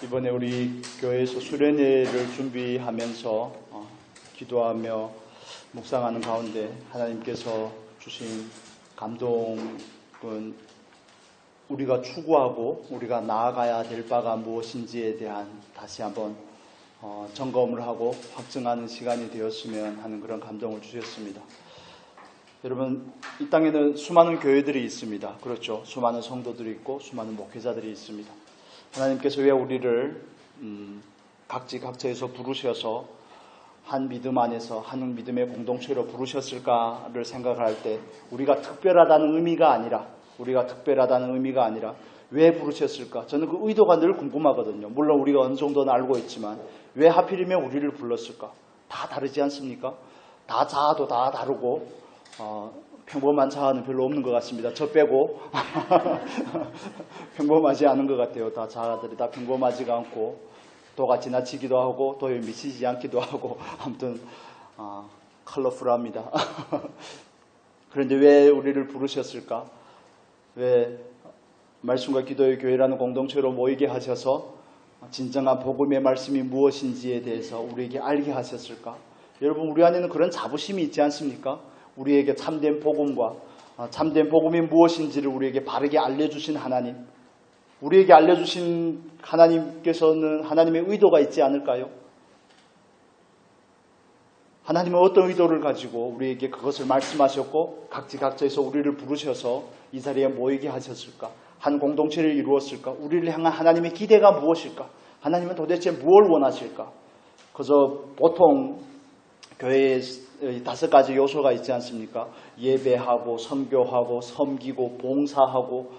이번에 우리 교회에서 수련회를 준비하면서 기도하며 묵상하는 가운데 하나님께서 주신 감동은 우리가 추구하고 우리가 나아가야 될 바가 무엇인지에 대한 다시 한번 점검을 하고 확증하는 시간이 되었으면 하는 그런 감동을 주셨습니다. 여러분, 이 땅에는 수많은 교회들이 있습니다. 그렇죠. 수많은 성도들이 있고 수많은 목회자들이 있습니다. 하나님께서 왜 우리를 각지각처에서 부르셔서 한 믿음 안에서 한 믿음의 공동체로 부르셨을까를 생각할 때 우리가 특별하다는 의미가 아니라 왜 부르셨을까? 저는 그 의도가 늘 궁금하거든요. 물론 우리가 어느 정도는 알고 있지만 왜 하필이면 우리를 불렀을까? 다 다르지 않습니까? 다 자아도 다 다르고 평범한 자아는 별로 없는 것 같습니다. 저 빼고 평범하지 않은 것 같아요. 다 자아들이 다 평범하지가 않고 도가 지나치기도 하고 도에 미치지 않기도 하고 아무튼 컬러풀합니다. 그런데 왜 우리를 부르셨을까? 왜 말씀과 기도의 교회라는 공동체로 모이게 하셔서 진정한 복음의 말씀이 무엇인지에 대해서 우리에게 알게 하셨을까? 여러분, 우리 안에는 그런 자부심이 있지 않습니까? 우리에게 참된 복음과 참된 복음이 무엇인지를 우리에게 바르게 알려주신 하나님, 우리에게 알려주신 하나님께서는 하나님의 의도가 있지 않을까요? 하나님은 어떤 의도를 가지고 우리에게 그것을 말씀하셨고 각지각처에서 우리를 부르셔서 이 자리에 모이게 하셨을까? 한 공동체를 이루었을까? 우리를 향한 하나님의 기대가 무엇일까? 하나님은 도대체 무엇을 원하실까? 그저 보통 교회에 5가지 요소가 있지 않습니까? 예배하고 선교하고 섬기고 봉사하고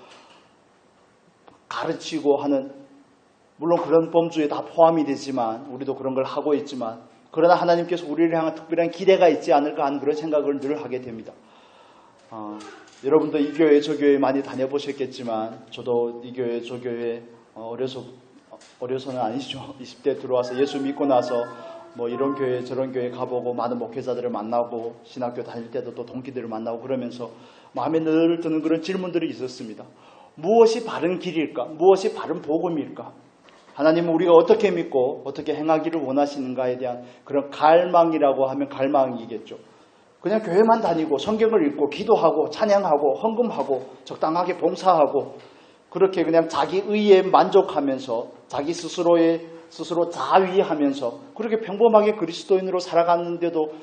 가르치고 하는, 물론 그런 범주에 다 포함이 되지만 우리도 그런 걸 하고 있지만 그러나 하나님께서 우리를 향한 특별한 기대가 있지 않을까 하는 그런 생각을 늘 하게 됩니다. 여러분도 이 교회 저 교회 많이 다녀보셨겠지만 저도 이 교회 저 교회 어려서는 아니죠. 20대 들어와서 예수 믿고 나서 뭐 이런 교회 저런 교회 가보고 많은 목회자들을 만나고 신학교 다닐 때도 또 동기들을 만나고 그러면서 마음에 늘 드는 그런 질문들이 있었습니다. 무엇이 바른 길일까? 무엇이 바른 복음일까? 하나님은 우리가 어떻게 믿고 어떻게 행하기를 원하시는가에 대한 그런 갈망이라고 하면 갈망이겠죠. 그냥 교회만 다니고 성경을 읽고 기도하고 찬양하고 헌금하고 적당하게 봉사하고 그렇게 그냥 자기 의에 만족하면서 자기 스스로 자위하면서 그렇게 평범하게 그리스도인으로 살아가는데도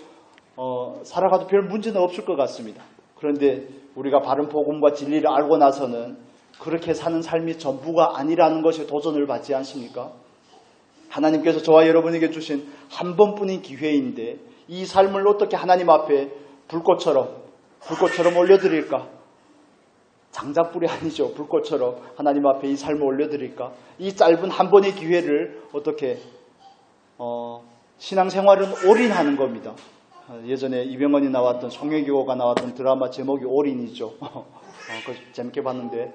살아가도 별 문제는 없을 것 같습니다. 그런데 우리가 바른 복음과 진리를 알고 나서는 그렇게 사는 삶이 전부가 아니라는 것에 도전을 받지 않습니까? 하나님께서 저와 여러분에게 주신 한 번뿐인 기회인데 이 삶을 어떻게 하나님 앞에 불꽃처럼 올려드릴까? 장작불이 아니죠. 불꽃처럼 하나님 앞에 이 삶을 올려드릴까? 이 짧은 한 번의 기회를 어떻게 신앙생활은 올인하는 겁니다. 예전에 이병헌이 나왔던 송혜교가 나왔던 드라마 제목이 올인이죠. 그거 재밌게 봤는데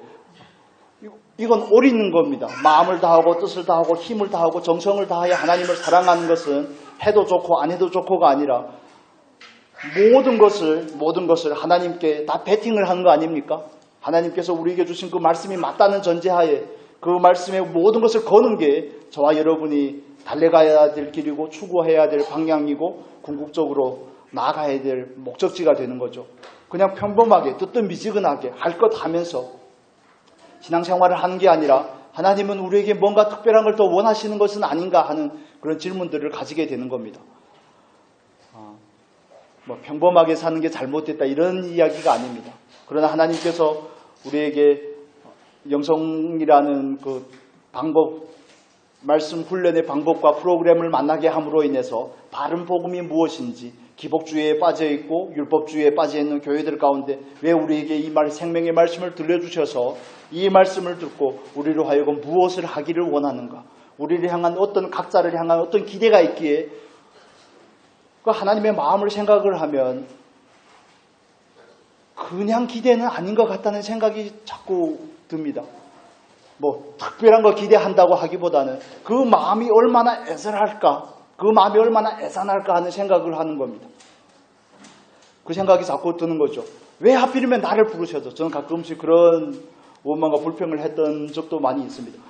이건 올인인 겁니다. 마음을 다하고 뜻을 다하고 힘을 다하고 정성을 다하여 하나님을 사랑하는 것은 해도 좋고 안 해도 좋고가 아니라 모든 것을 하나님께 다 베팅을 하는 거 아닙니까? 하나님께서 우리에게 주신 그 말씀이 맞다는 전제하에 그 말씀에 모든 것을 거는 게 저와 여러분이 달려가야 될 길이고 추구해야 될 방향이고 궁극적으로 나아가야 될 목적지가 되는 거죠. 그냥 평범하게 듣던 미지근하게 할 것 하면서 신앙생활을 하는 게 아니라 하나님은 우리에게 뭔가 특별한 걸 더 원하시는 것은 아닌가 하는 그런 질문들을 가지게 되는 겁니다. 평범하게 사는 게 잘못됐다 이런 이야기가 아닙니다. 그러나 하나님께서 우리에게 영성이라는 그 방법, 말씀 훈련의 방법과 프로그램을 만나게 함으로 인해서 바른 복음이 무엇인지 기복주의에 빠져있고 율법주의에 빠져있는 교회들 가운데 왜 우리에게 이 생명의 말씀을 들려주셔서 이 말씀을 듣고 우리로 하여금 무엇을 하기를 원하는가, 우리를 향한 각자를 향한 어떤 기대가 있기에 그 하나님의 마음을 생각을 하면 그냥 기대는 아닌 것 같다는 생각이 자꾸 듭니다. 특별한 거 기대한다고 하기보다는 그 마음이 얼마나 애절할까, 그 마음이 얼마나 애잔할까 하는 생각을 하는 겁니다. 그 생각이 자꾸 드는 거죠. 왜 하필이면 나를 부르셔서. 저는 가끔씩 그런 원망과 불평을 했던 적도 많이 있습니다.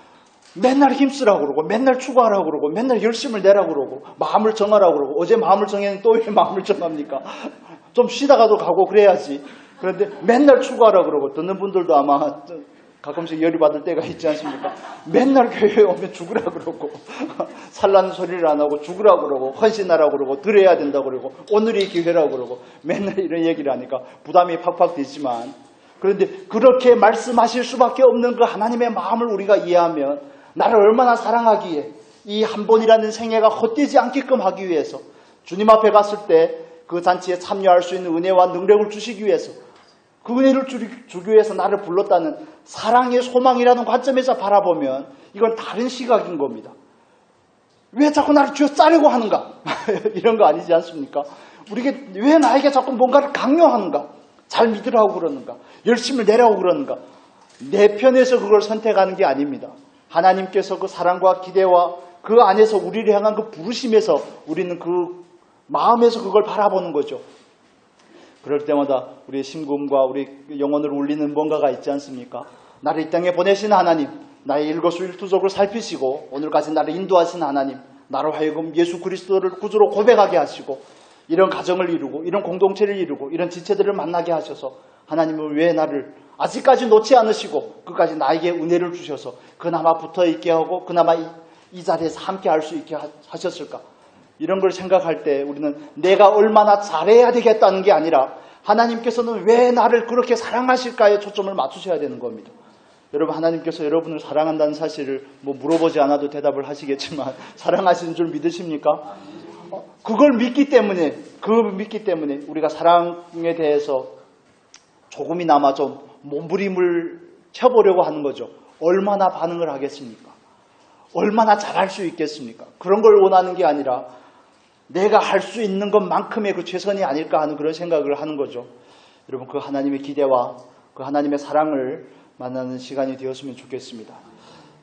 맨날 힘쓰라고 그러고 맨날 추구하라고 그러고 맨날 열심을 내라고 그러고 마음을 정하라고 그러고 어제 마음을 정했는데 또 왜 마음을 정합니까? 좀 쉬다가도 가고 그래야지. 그런데 맨날 추구하라고 그러고 듣는 분들도 아마 가끔씩 열이 받을 때가 있지 않습니까? 맨날 교회에 오면 죽으라고 그러고 살라는 소리를 안 하고 죽으라고 그러고 헌신하라고 그러고 드려야 된다고 그러고 오늘이 기회라고 그러고 맨날 이런 얘기를 하니까 부담이 팍팍 되지만 그런데 그렇게 말씀하실 수밖에 없는 그 하나님의 마음을 우리가 이해하면 나를 얼마나 사랑하기에 이 한 번이라는 생애가 헛되지 않게끔 하기 위해서 주님 앞에 갔을 때 그 잔치에 참여할 수 있는 은혜와 능력을 주시기 위해서 그 은혜를 주기 위해서 나를 불렀다는 사랑의 소망이라는 관점에서 바라보면 이건 다른 시각인 겁니다. 왜 자꾸 나를 쥐어짜려고 하는가? 이런 거 아니지 않습니까? 왜 나에게 자꾸 뭔가를 강요하는가? 잘 믿으라고 그러는가? 열심을 내라고 그러는가? 내 편에서 그걸 선택하는 게 아닙니다. 하나님께서 그 사랑과 기대와 그 안에서 우리를 향한 그 부르심에서 우리는 그 마음에서 그걸 바라보는 거죠. 그럴 때마다 우리의 심금과 우리 영혼을 울리는 뭔가가 있지 않습니까? 나를 이 땅에 보내신 하나님, 나의 일거수일투족을 살피시고 오늘까지 나를 인도하신 하나님, 나로 하여금 예수 그리스도를 구주로 고백하게 하시고 이런 가정을 이루고 이런 공동체를 이루고 이런 지체들을 만나게 하셔서 하나님은 왜 나를 아직까지 놓지 않으시고 끝까지 나에게 은혜를 주셔서 그나마 붙어있게 하고 그나마 이 자리에서 함께 할 수 있게 하셨을까? 이런 걸 생각할 때 우리는 내가 얼마나 잘해야 되겠다는 게 아니라 하나님께서는 왜 나를 그렇게 사랑하실까에 초점을 맞추셔야 되는 겁니다. 여러분, 하나님께서 여러분을 사랑한다는 사실을 물어보지 않아도 대답을 하시겠지만 사랑하시는 줄 믿으십니까? 그걸 믿기 때문에 우리가 사랑에 대해서 조금이나마 좀 몸부림을 쳐보려고 하는 거죠. 얼마나 반응을 하겠습니까? 얼마나 잘할 수 있겠습니까? 그런 걸 원하는 게 아니라 내가 할 수 있는 것만큼의 그 최선이 아닐까 하는 그런 생각을 하는 거죠. 여러분, 그 하나님의 기대와 그 하나님의 사랑을 만나는 시간이 되었으면 좋겠습니다.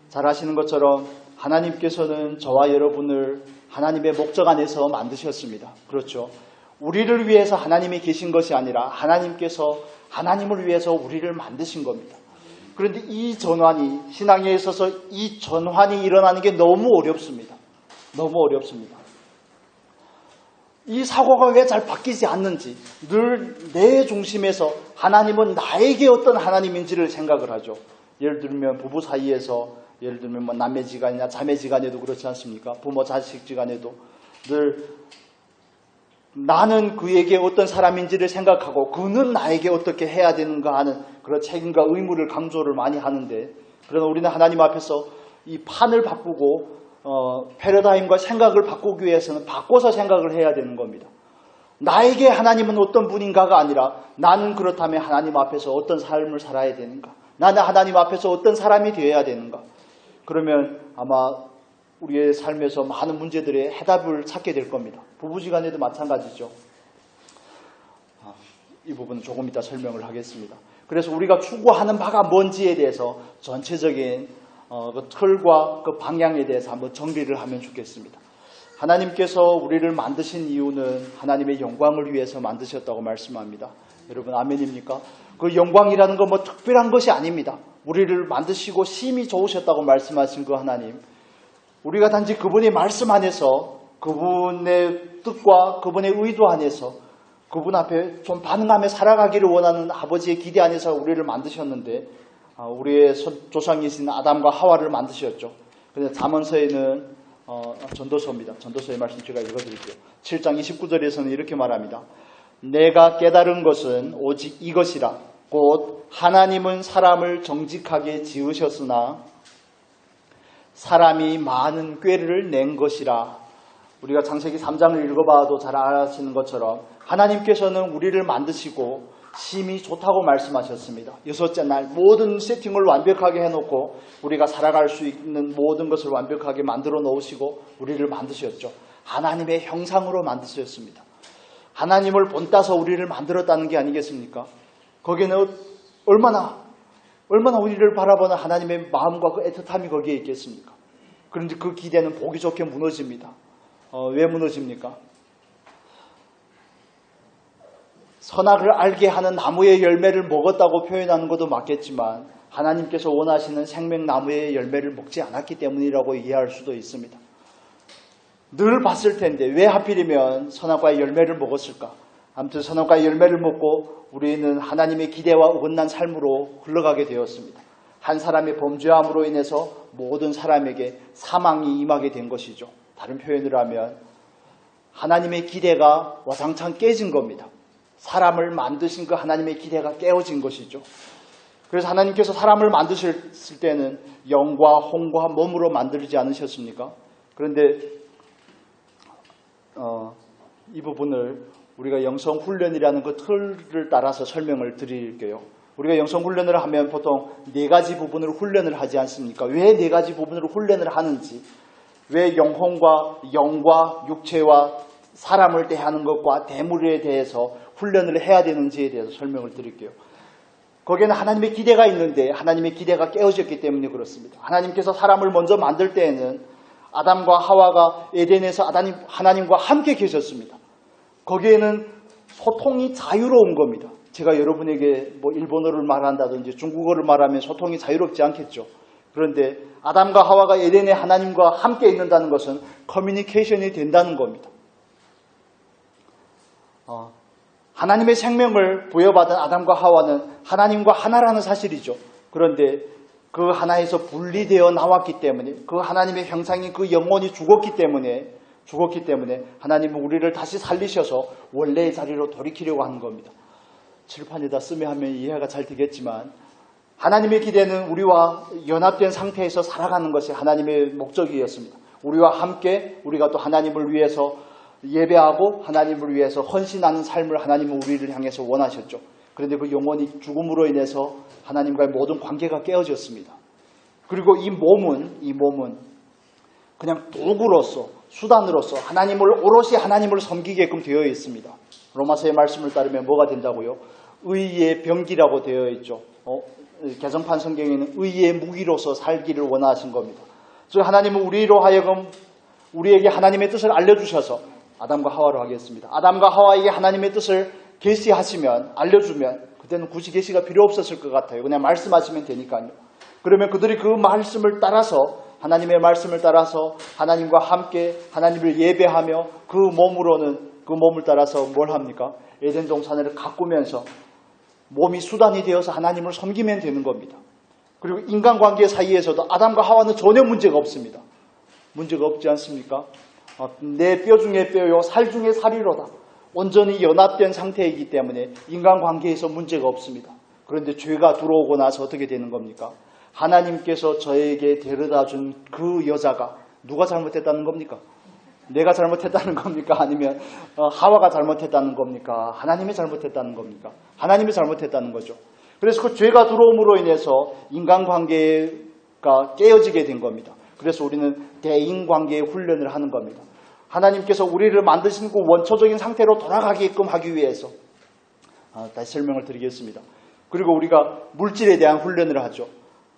잘 아시는 것처럼 하나님께서는 저와 여러분을 하나님의 목적 안에서 만드셨습니다. 그렇죠. 우리를 위해서 하나님이 계신 것이 아니라 하나님께서 하나님을 위해서 우리를 만드신 겁니다. 그런데 이 전환이, 신앙에 있어서 이 전환이 일어나는 게 너무 어렵습니다. 너무 어렵습니다. 이 사고가 왜 잘 바뀌지 않는지, 늘 내 중심에서 하나님은 나에게 어떤 하나님인지를 생각을 하죠. 예를 들면 부부 사이에서, 예를 들면 남매지간이나 자매지간에도 그렇지 않습니까? 부모 자식지간에도 늘 나는 그에게 어떤 사람인지를 생각하고 그는 나에게 어떻게 해야 되는가 하는 그런 책임과 의무를 강조를 많이 하는데, 그러나 우리는 하나님 앞에서 이 판을 바꾸고 패러다임과 생각을 바꾸기 위해서는 바꿔서 생각을 해야 되는 겁니다. 나에게 하나님은 어떤 분인가가 아니라 나는 그렇다면 하나님 앞에서 어떤 삶을 살아야 되는가? 나는 하나님 앞에서 어떤 사람이 되어야 되는가? 그러면 아마 우리의 삶에서 많은 문제들의 해답을 찾게 될 겁니다. 부부지간에도 마찬가지죠. 이 부분은 조금 이따 설명을 하겠습니다. 그래서 우리가 추구하는 바가 뭔지에 대해서 전체적인 그 틀과 그 방향에 대해서 한번 정리를 하면 좋겠습니다. 하나님께서 우리를 만드신 이유는 하나님의 영광을 위해서 만드셨다고 말씀합니다. 여러분, 아멘입니까? 그 영광이라는 건 특별한 것이 아닙니다. 우리를 만드시고 심히 좋으셨다고 말씀하신 그 하나님, 우리가 단지 그분의 말씀 안에서 그분의 뜻과 그분의 의도 안에서 그분 앞에 좀 반응하며 살아가기를 원하는 아버지의 기대 안에서 우리를 만드셨는데, 우리의 조상이신 아담과 하와를 만드셨죠. 그래서 잠언서에는 전도서입니다. 전도서의 말씀 제가 읽어드릴게요. 7장 29절에서는 이렇게 말합니다. 내가 깨달은 것은 오직 이것이라. 곧 하나님은 사람을 정직하게 지으셨으나 사람이 많은 꾀를 낸 것이라. 우리가 창세기 3장을 읽어봐도 잘 아시는 것처럼 하나님께서는 우리를 만드시고 심히 좋다고 말씀하셨습니다. 6째 날 모든 세팅을 완벽하게 해놓고 우리가 살아갈 수 있는 모든 것을 완벽하게 만들어 놓으시고 우리를 만드셨죠. 하나님의 형상으로 만드셨습니다. 하나님을 본따서 우리를 만들었다는 게 아니겠습니까? 거기에는 얼마나 우리를 바라보는 하나님의 마음과 그 애틋함이 거기에 있겠습니까? 그런데 그 기대는 보기 좋게 무너집니다. 왜 무너집니까? 선악을 알게 하는 나무의 열매를 먹었다고 표현하는 것도 맞겠지만 하나님께서 원하시는 생명나무의 열매를 먹지 않았기 때문이라고 이해할 수도 있습니다. 늘 봤을 텐데 왜 하필이면 선악과의 열매를 먹었을까? 아무튼 선악과의 열매를 먹고 우리는 하나님의 기대와 어긋난 삶으로 흘러가게 되었습니다. 한 사람의 범죄함으로 인해서 모든 사람에게 사망이 임하게 된 것이죠. 다른 표현으로 하면 하나님의 기대가 와장창 깨진 겁니다. 사람을 만드신 그 하나님의 기대가 깨어진 것이죠. 그래서 하나님께서 사람을 만드셨을 때는 영과 혼과 몸으로 만들지 않으셨습니까? 그런데 이 부분을 우리가 영성훈련이라는 그 틀을 따라서 설명을 드릴게요. 우리가 영성훈련을 하면 보통 4가지 부분으로 훈련을 하지 않습니까? 왜 4가지 부분으로 훈련을 하는지, 왜 영과 육체와 사람을 대하는 것과 대물에 대해서 훈련을 해야 되는지에 대해서 설명을 드릴게요. 거기에는 하나님의 기대가 있는데 하나님의 기대가 깨어졌기 때문에 그렇습니다. 하나님께서 사람을 먼저 만들 때에는 아담과 하와가 에덴에서 하나님과 함께 계셨습니다. 거기에는 소통이 자유로운 겁니다. 제가 여러분에게 일본어를 말한다든지 중국어를 말하면 소통이 자유롭지 않겠죠. 그런데 아담과 하와가 에덴에 하나님과 함께 있는다는 것은 커뮤니케이션이 된다는 겁니다. 하나님의 생명을 부여받은 아담과 하와는 하나님과 하나라는 사실이죠. 그런데 그 하나에서 분리되어 나왔기 때문에 그 하나님의 형상인 그 영혼이 죽었기 때문에 하나님은 우리를 다시 살리셔서 원래의 자리로 돌이키려고 하는 겁니다. 칠판에다 쓰며 하면 이해가 잘 되겠지만 하나님의 기대는 우리와 연합된 상태에서 살아가는 것이 하나님의 목적이었습니다. 우리와 함께 우리가 또 하나님을 위해서 예배하고 하나님을 위해서 헌신하는 삶을 하나님은 우리를 향해서 원하셨죠. 그런데 그 영혼이 죽음으로 인해서 하나님과의 모든 관계가 깨어졌습니다. 그리고 이 몸은 그냥 도구로서 수단으로서 오롯이 하나님을 섬기게끔 되어 있습니다. 로마서의 말씀을 따르면 뭐가 된다고요? 의의 병기라고 되어 있죠. 개정판 성경에는 의의 무기로서 살기를 원하신 겁니다. 즉 하나님은 우리로 하여금 우리에게 하나님의 뜻을 알려주셔서 아담과 하와로 하겠습니다. 아담과 하와에게 하나님의 뜻을 계시하시면 알려주면 그때는 굳이 계시가 필요 없었을 것 같아요. 그냥 말씀하시면 되니까요. 그러면 그들이 그 말씀을 따라서 하나님의 말씀을 따라서 하나님과 함께 하나님을 예배하며 그 몸을 따라서 뭘 합니까? 에덴 동산을 가꾸면서 몸이 수단이 되어서 하나님을 섬기면 되는 겁니다. 그리고 인간관계 사이에서도 아담과 하와는 전혀 문제가 없습니다. 문제가 없지 않습니까? 내 뼈 중에 뼈요 살 중에 살이로다. 온전히 연합된 상태이기 때문에 인간관계에서 문제가 없습니다. 그런데 죄가 들어오고 나서 어떻게 되는 겁니까? 하나님께서 저에게 데려다준 그 여자가 누가 잘못했다는 겁니까? 내가 잘못했다는 겁니까? 아니면 하와가 잘못했다는 겁니까? 하나님이 잘못했다는 겁니까? 하나님이 잘못했다는 거죠. 그래서 그 죄가 들어옴으로 인해서 인간관계가 깨어지게 된 겁니다. 그래서 우리는 대인관계의 훈련을 하는 겁니다. 하나님께서 우리를 만드신 그 원초적인 상태로 돌아가게끔 하기 위해서 다시 설명을 드리겠습니다. 그리고 우리가 물질에 대한 훈련을 하죠.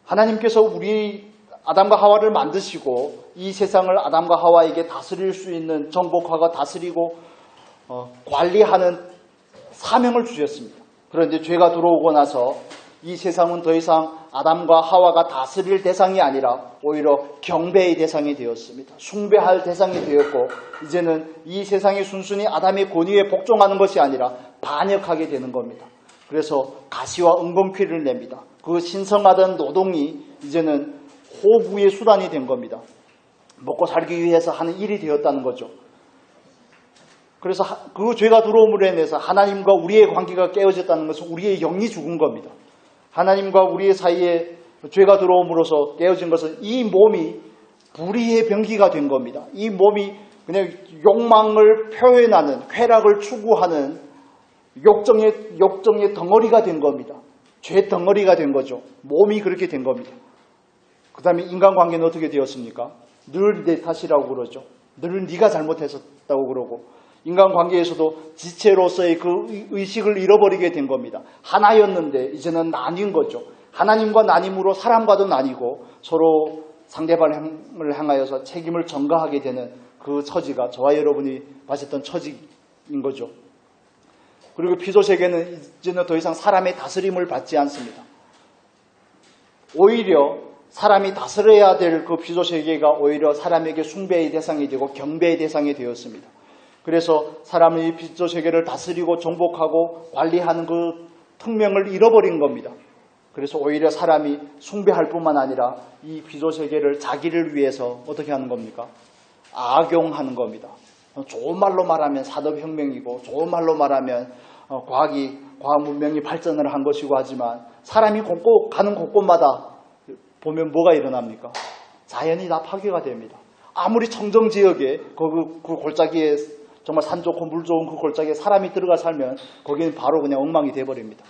하나님께서 우리 아담과 하와를 만드시고 이 세상을 아담과 하와에게 다스릴 수 있는 정복하고 다스리고 관리하는 사명을 주셨습니다. 그런데 죄가 들어오고 나서 이 세상은 더 이상 아담과 하와가 다스릴 대상이 아니라 오히려 경배의 대상이 되었습니다. 숭배할 대상이 되었고 이제는 이 세상이 순순히 아담의 권위에 복종하는 것이 아니라 반역하게 되는 겁니다. 그래서 가시와 은공퀴를 냅니다. 그 신성하던 노동이 이제는 호구의 수단이 된 겁니다. 먹고 살기 위해서 하는 일이 되었다는 거죠. 그래서 그 죄가 들어옴으로 인해서 하나님과 우리의 관계가 깨어졌다는 것은 우리의 영이 죽은 겁니다. 하나님과 우리의 사이에 죄가 들어옴으로써 깨어진 것은 이 몸이 불의의 병기가 된 겁니다. 이 몸이 그냥 욕망을 표현하는, 쾌락을 추구하는 욕정의 덩어리가 된 겁니다. 죄 덩어리가 된 거죠. 몸이 그렇게 된 겁니다. 그 다음에 인간관계는 어떻게 되었습니까? 늘 내 탓이라고 그러죠. 늘 네가 잘못했었다고 그러고 인간관계에서도 지체로서의 그 의식을 잃어버리게 된 겁니다. 하나였는데 이제는 나뉜 거죠. 하나님과 나님으로 사람과도 나뉘고 서로 상대방을 향하여서 책임을 전가하게 되는 그 처지가 저와 여러분이 봤었던 처지인 거죠. 그리고 피조 세계는 이제는 더 이상 사람의 다스림을 받지 않습니다. 오히려 사람이 다스려야 될 그 피조세계가 오히려 사람에게 숭배의 대상이 되고 경배의 대상이 되었습니다. 그래서 사람은 이 피조세계를 다스리고 정복하고 관리하는 그 특명을 잃어버린 겁니다. 그래서 오히려 사람이 숭배할 뿐만 아니라 이 피조세계를 자기를 위해서 어떻게 하는 겁니까? 악용하는 겁니다. 좋은 말로 말하면 산업혁명이고 좋은 말로 말하면 과학 문명이 발전을 한 것이고 하지만 사람이 가는 곳곳마다 보면 뭐가 일어납니까? 자연이 다 파괴가 됩니다. 아무리 청정지역에 그 골짜기에 정말 산 좋고 물 좋은 그 골짜기에 사람이 들어가 살면 거기는 바로 그냥 엉망이 돼버립니다.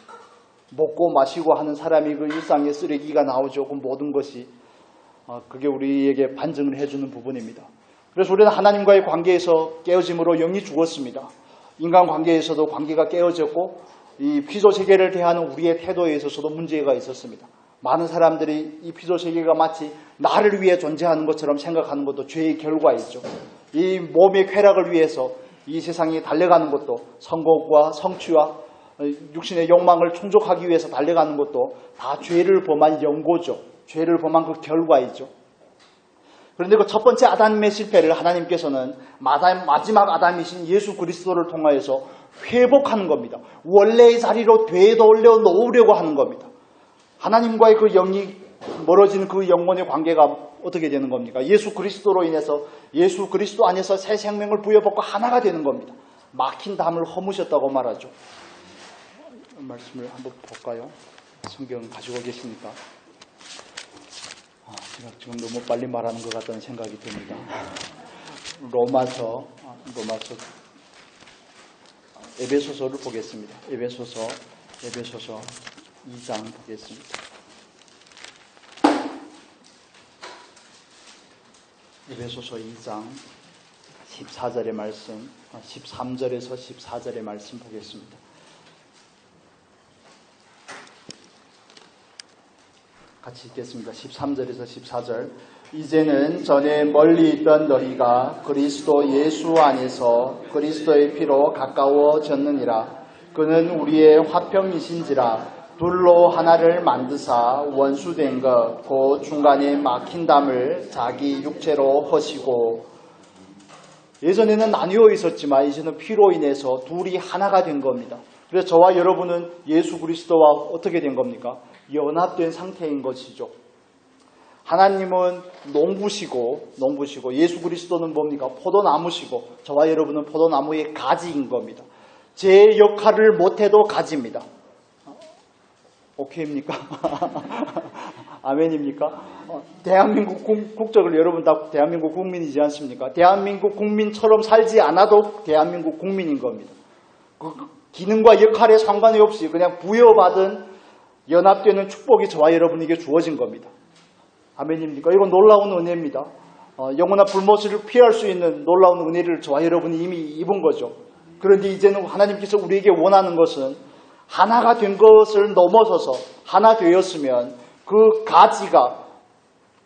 먹고 마시고 하는 사람이 그 일상의 쓰레기가 나오죠. 그 모든 것이 그게 우리에게 반증을 해주는 부분입니다. 그래서 우리는 하나님과의 관계에서 깨어짐으로 영이 죽었습니다. 인간관계에서도 관계가 깨어졌고 이 피조세계를 대하는 우리의 태도에 있어서도 문제가 있었습니다. 많은 사람들이 이 피조세계가 마치 나를 위해 존재하는 것처럼 생각하는 것도 죄의 결과이죠. 이 몸의 쾌락을 위해서 이 세상이 달려가는 것도 성공과 성취와 육신의 욕망을 충족하기 위해서 달려가는 것도 다 죄를 범한 연고죠. 죄를 범한 그 결과이죠. 그런데 그 첫 번째 아담의 실패를 하나님께서는 마지막 아담이신 예수 그리스도를 통하여서 회복하는 겁니다. 원래의 자리로 되돌려 놓으려고 하는 겁니다. 하나님과의 그 영이 멀어지는 그 영혼의 관계가 어떻게 되는 겁니까? 예수 그리스도로 인해서 예수 그리스도 안에서 새 생명을 부여받고 하나가 되는 겁니다. 막힌 담을 허무셨다고 말하죠. 말씀을 한번 볼까요? 성경 가지고 계십니까? 제가 지금 너무 빨리 말하는 것 같다는 생각이 듭니다. 로마서 에베소서를 보겠습니다. 에베소서 2장 보겠습니다. 에베소서 2장 14절의 말씀, 13절에서 14절의 말씀 보겠습니다. 같이 읽겠습니다. 13절에서 14절. 이제는 전에 멀리 있던 너희가 그리스도 예수 안에서 그리스도의 피로 가까워졌느니라. 그는 우리의 화평이신지라. 둘로 하나를 만드사 원수된 것 곧 중간에 막힌 담을 자기 육체로 허시고. 예전에는 나뉘어 있었지만 이제는 피로 인해서 둘이 하나가 된 겁니다. 그래서 저와 여러분은 예수 그리스도와 어떻게 된 겁니까? 연합된 상태인 것이죠. 하나님은 농부시고 예수 그리스도는 뭡니까? 포도나무시고 저와 여러분은 포도나무의 가지인 겁니다. 제 역할을 못해도 가지입니다. 오케이입니까? 아멘입니까? 대한민국 국적을 여러분 다 대한민국 국민이지 않습니까? 대한민국 국민처럼 살지 않아도 대한민국 국민인 겁니다. 그 기능과 역할에 상관이 없이 그냥 부여받은 연합되는 축복이 저와 여러분에게 주어진 겁니다. 아멘입니까? 이건 놀라운 은혜입니다. 영원한 불못을 피할 수 있는 놀라운 은혜를 저와 여러분이 이미 입은 거죠. 그런데 이제는 하나님께서 우리에게 원하는 것은 하나가 된 것을 넘어서서 하나 되었으면 그 가지가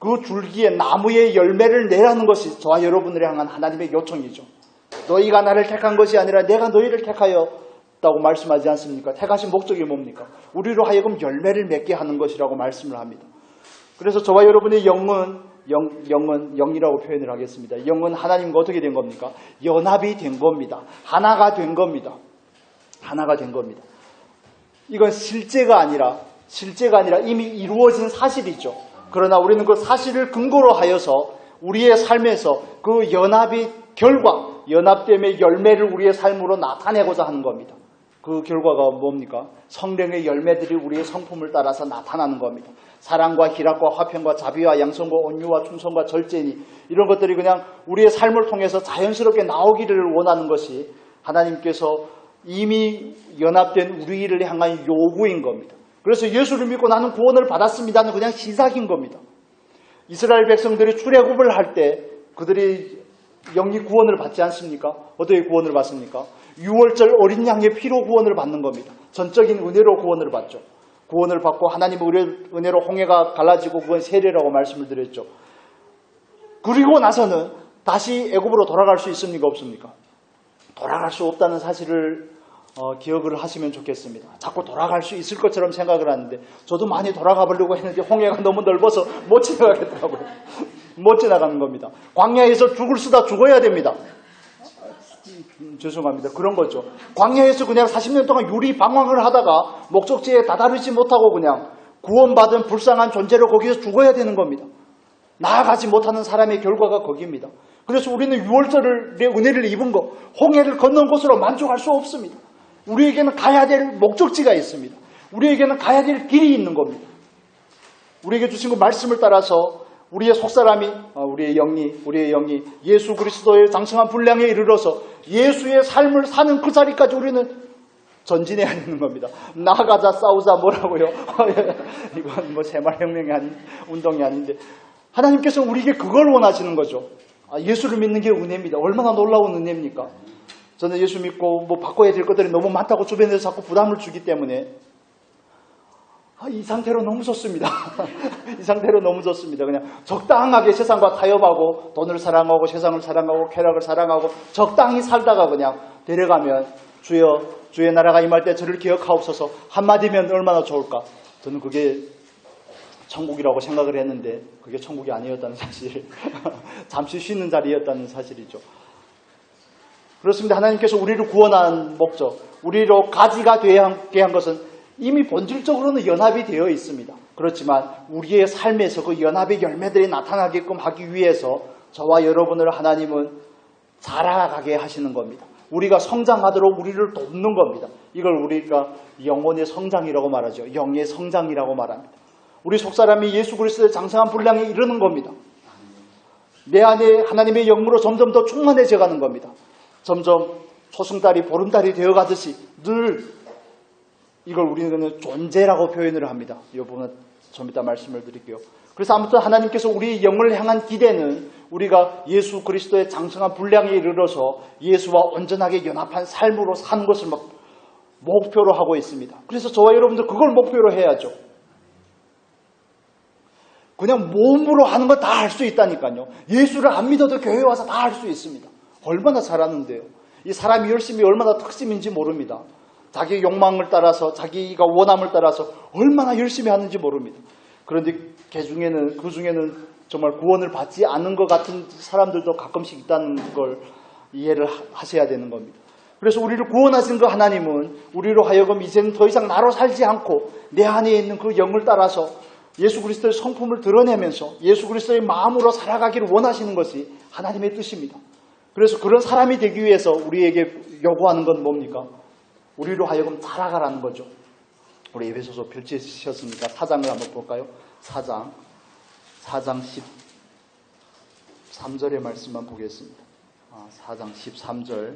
그 줄기에 나무의 열매를 내라는 것이 저와 여러분을 향한 하나님의 요청이죠. 너희가 나를 택한 것이 아니라 내가 너희를 택하였다고 말씀하지 않습니까? 택하신 목적이 뭡니까? 우리로 하여금 열매를 맺게 하는 것이라고 말씀을 합니다. 그래서 저와 여러분의 영이라고 표현을 하겠습니다. 영은 하나님과 어떻게 된 겁니까? 연합이 된 겁니다. 하나가 된 겁니다. 하나가 된 겁니다. 이건 실제가 아니라 이미 이루어진 사실이죠. 그러나 우리는 그 사실을 근거로 하여서 우리의 삶에서 그 연합의 결과, 연합됨의 열매를 우리의 삶으로 나타내고자 하는 겁니다. 그 결과가 뭡니까? 성령의 열매들이 우리의 성품을 따라서 나타나는 겁니다. 사랑과 희락과 화평과 자비와 양성과 온유와 충성과 절제니 이런 것들이 그냥 우리의 삶을 통해서 자연스럽게 나오기를 원하는 것이 하나님께서 이미 연합된 우리를 향한 요구인 겁니다. 그래서 예수를 믿고 나는 구원을 받았습니다는 그냥 시작인 겁니다. 이스라엘 백성들이 출애굽을 할 때 그들이 영이 구원을 받지 않습니까? 어떻게 구원을 받습니까? 6월절 어린 양의 피로 구원을 받는 겁니다. 전적인 은혜로 구원을 받죠. 구원을 받고 하나님의 은혜로 홍해가 갈라지고 그건 세례라고 말씀을 드렸죠. 그리고 나서는 다시 애굽으로 돌아갈 수 있습니까? 없습니까? 돌아갈 수 없다는 사실을 기억을 하시면 좋겠습니다. 자꾸 돌아갈 수 있을 것처럼 생각을 하는데 저도 많이 돌아가 보려고 했는데 홍해가 너무 넓어서 못 지나가겠더라고요. 못 지나가는 겁니다. 광야에서 죽을 수다 죽어야 됩니다. 죄송합니다. 그런 거죠. 광야에서 그냥 40년 동안 유리 방황을 하다가 목적지에 다다르지 못하고 그냥 구원받은 불쌍한 존재로 거기서 죽어야 되는 겁니다. 나아가지 못하는 사람의 결과가 거기입니다. 그래서 우리는 6월절의 은혜를 입은 것, 홍해를 건넌 것으로 만족할 수 없습니다. 우리에게는 가야 될 목적지가 있습니다. 우리에게는 가야 될 길이 있는 겁니다. 우리에게 주신 그 말씀을 따라서 우리의 속사람이, 우리의 영이 예수 그리스도의 장성한 분량에 이르러서 예수의 삶을 사는 그 자리까지 우리는 전진해야 되는 겁니다. 나아가자, 싸우자, 뭐라고요? 이건 뭐 새마을혁명이 운동이 아닌데 하나님께서 우리에게 그걸 원하시는 거죠. 예수를 믿는 게 은혜입니다. 얼마나 놀라운 은혜입니까? 저는 예수 믿고 뭐 바꿔야 될 것들이 너무 많다고 주변에서 자꾸 부담을 주기 때문에 이 상태로 너무 좋습니다. 이 상태로 너무 좋습니다. 그냥 적당하게 세상과 타협하고 돈을 사랑하고 세상을 사랑하고 쾌락을 사랑하고 적당히 살다가 그냥 데려가면 주의 나라가 임할 때 저를 기억하옵소서 한마디면 얼마나 좋을까. 저는 그게 천국이라고 생각을 했는데 그게 천국이 아니었다는 사실. 잠시 쉬는 자리였다는 사실이죠. 그렇습니다. 하나님께서 우리를 구원한 목적, 우리로 가지가 되게 한 것은 이미 본질적으로는 연합이 되어 있습니다. 그렇지만 우리의 삶에서 그 연합의 열매들이 나타나게끔 하기 위해서 저와 여러분을 하나님은 자라가게 하시는 겁니다. 우리가 성장하도록 우리를 돕는 겁니다. 이걸 우리가 영혼의 성장이라고 말하죠. 영의 성장이라고 말합니다. 우리 속사람이 예수 그리스도의 장성한 분량에 이르는 겁니다. 내 안에 하나님의 영으로 점점 더 충만해져 가는 겁니다. 점점 초승달이 보름달이 되어가듯이 늘 이걸 우리는 존재라고 표현을 합니다. 이 부분은 좀 이따 말씀을 드릴게요. 그래서 아무튼 하나님께서 우리의 영을 향한 기대는 우리가 예수 그리스도의 장성한 분량에 이르러서 예수와 온전하게 연합한 삶으로 사는 것을 목표로 하고 있습니다. 그래서 저와 여러분들 그걸 목표로 해야죠. 그냥 몸으로 하는 거 다 할 수 있다니까요. 예수를 안 믿어도 교회 와서 다 할 수 있습니다. 얼마나 잘하는데요. 이 사람이 열심히 얼마나 특심인지 모릅니다. 자기 욕망을 따라서 자기가 원함을 따라서 얼마나 열심히 하는지 모릅니다. 그런데 그 중에는 정말 구원을 받지 않는 것 같은 사람들도 가끔씩 있다는 걸 이해를 하셔야 되는 겁니다. 그래서 우리를 구원하신 그 하나님은 우리로 하여금 이제는 더 이상 나로 살지 않고 내 안에 있는 그 영을 따라서 예수 그리스도의 성품을 드러내면서 예수 그리스도의 마음으로 살아가기를 원하시는 것이 하나님의 뜻입니다. 그래서 그런 사람이 되기 위해서 우리에게 요구하는 건 뭡니까? 우리로 하여금 자라가라는 거죠. 우리 에베소서 펼치셨으니까 4장을 한번 볼까요? 4장 13절의 말씀만 보겠습니다. 4장 13절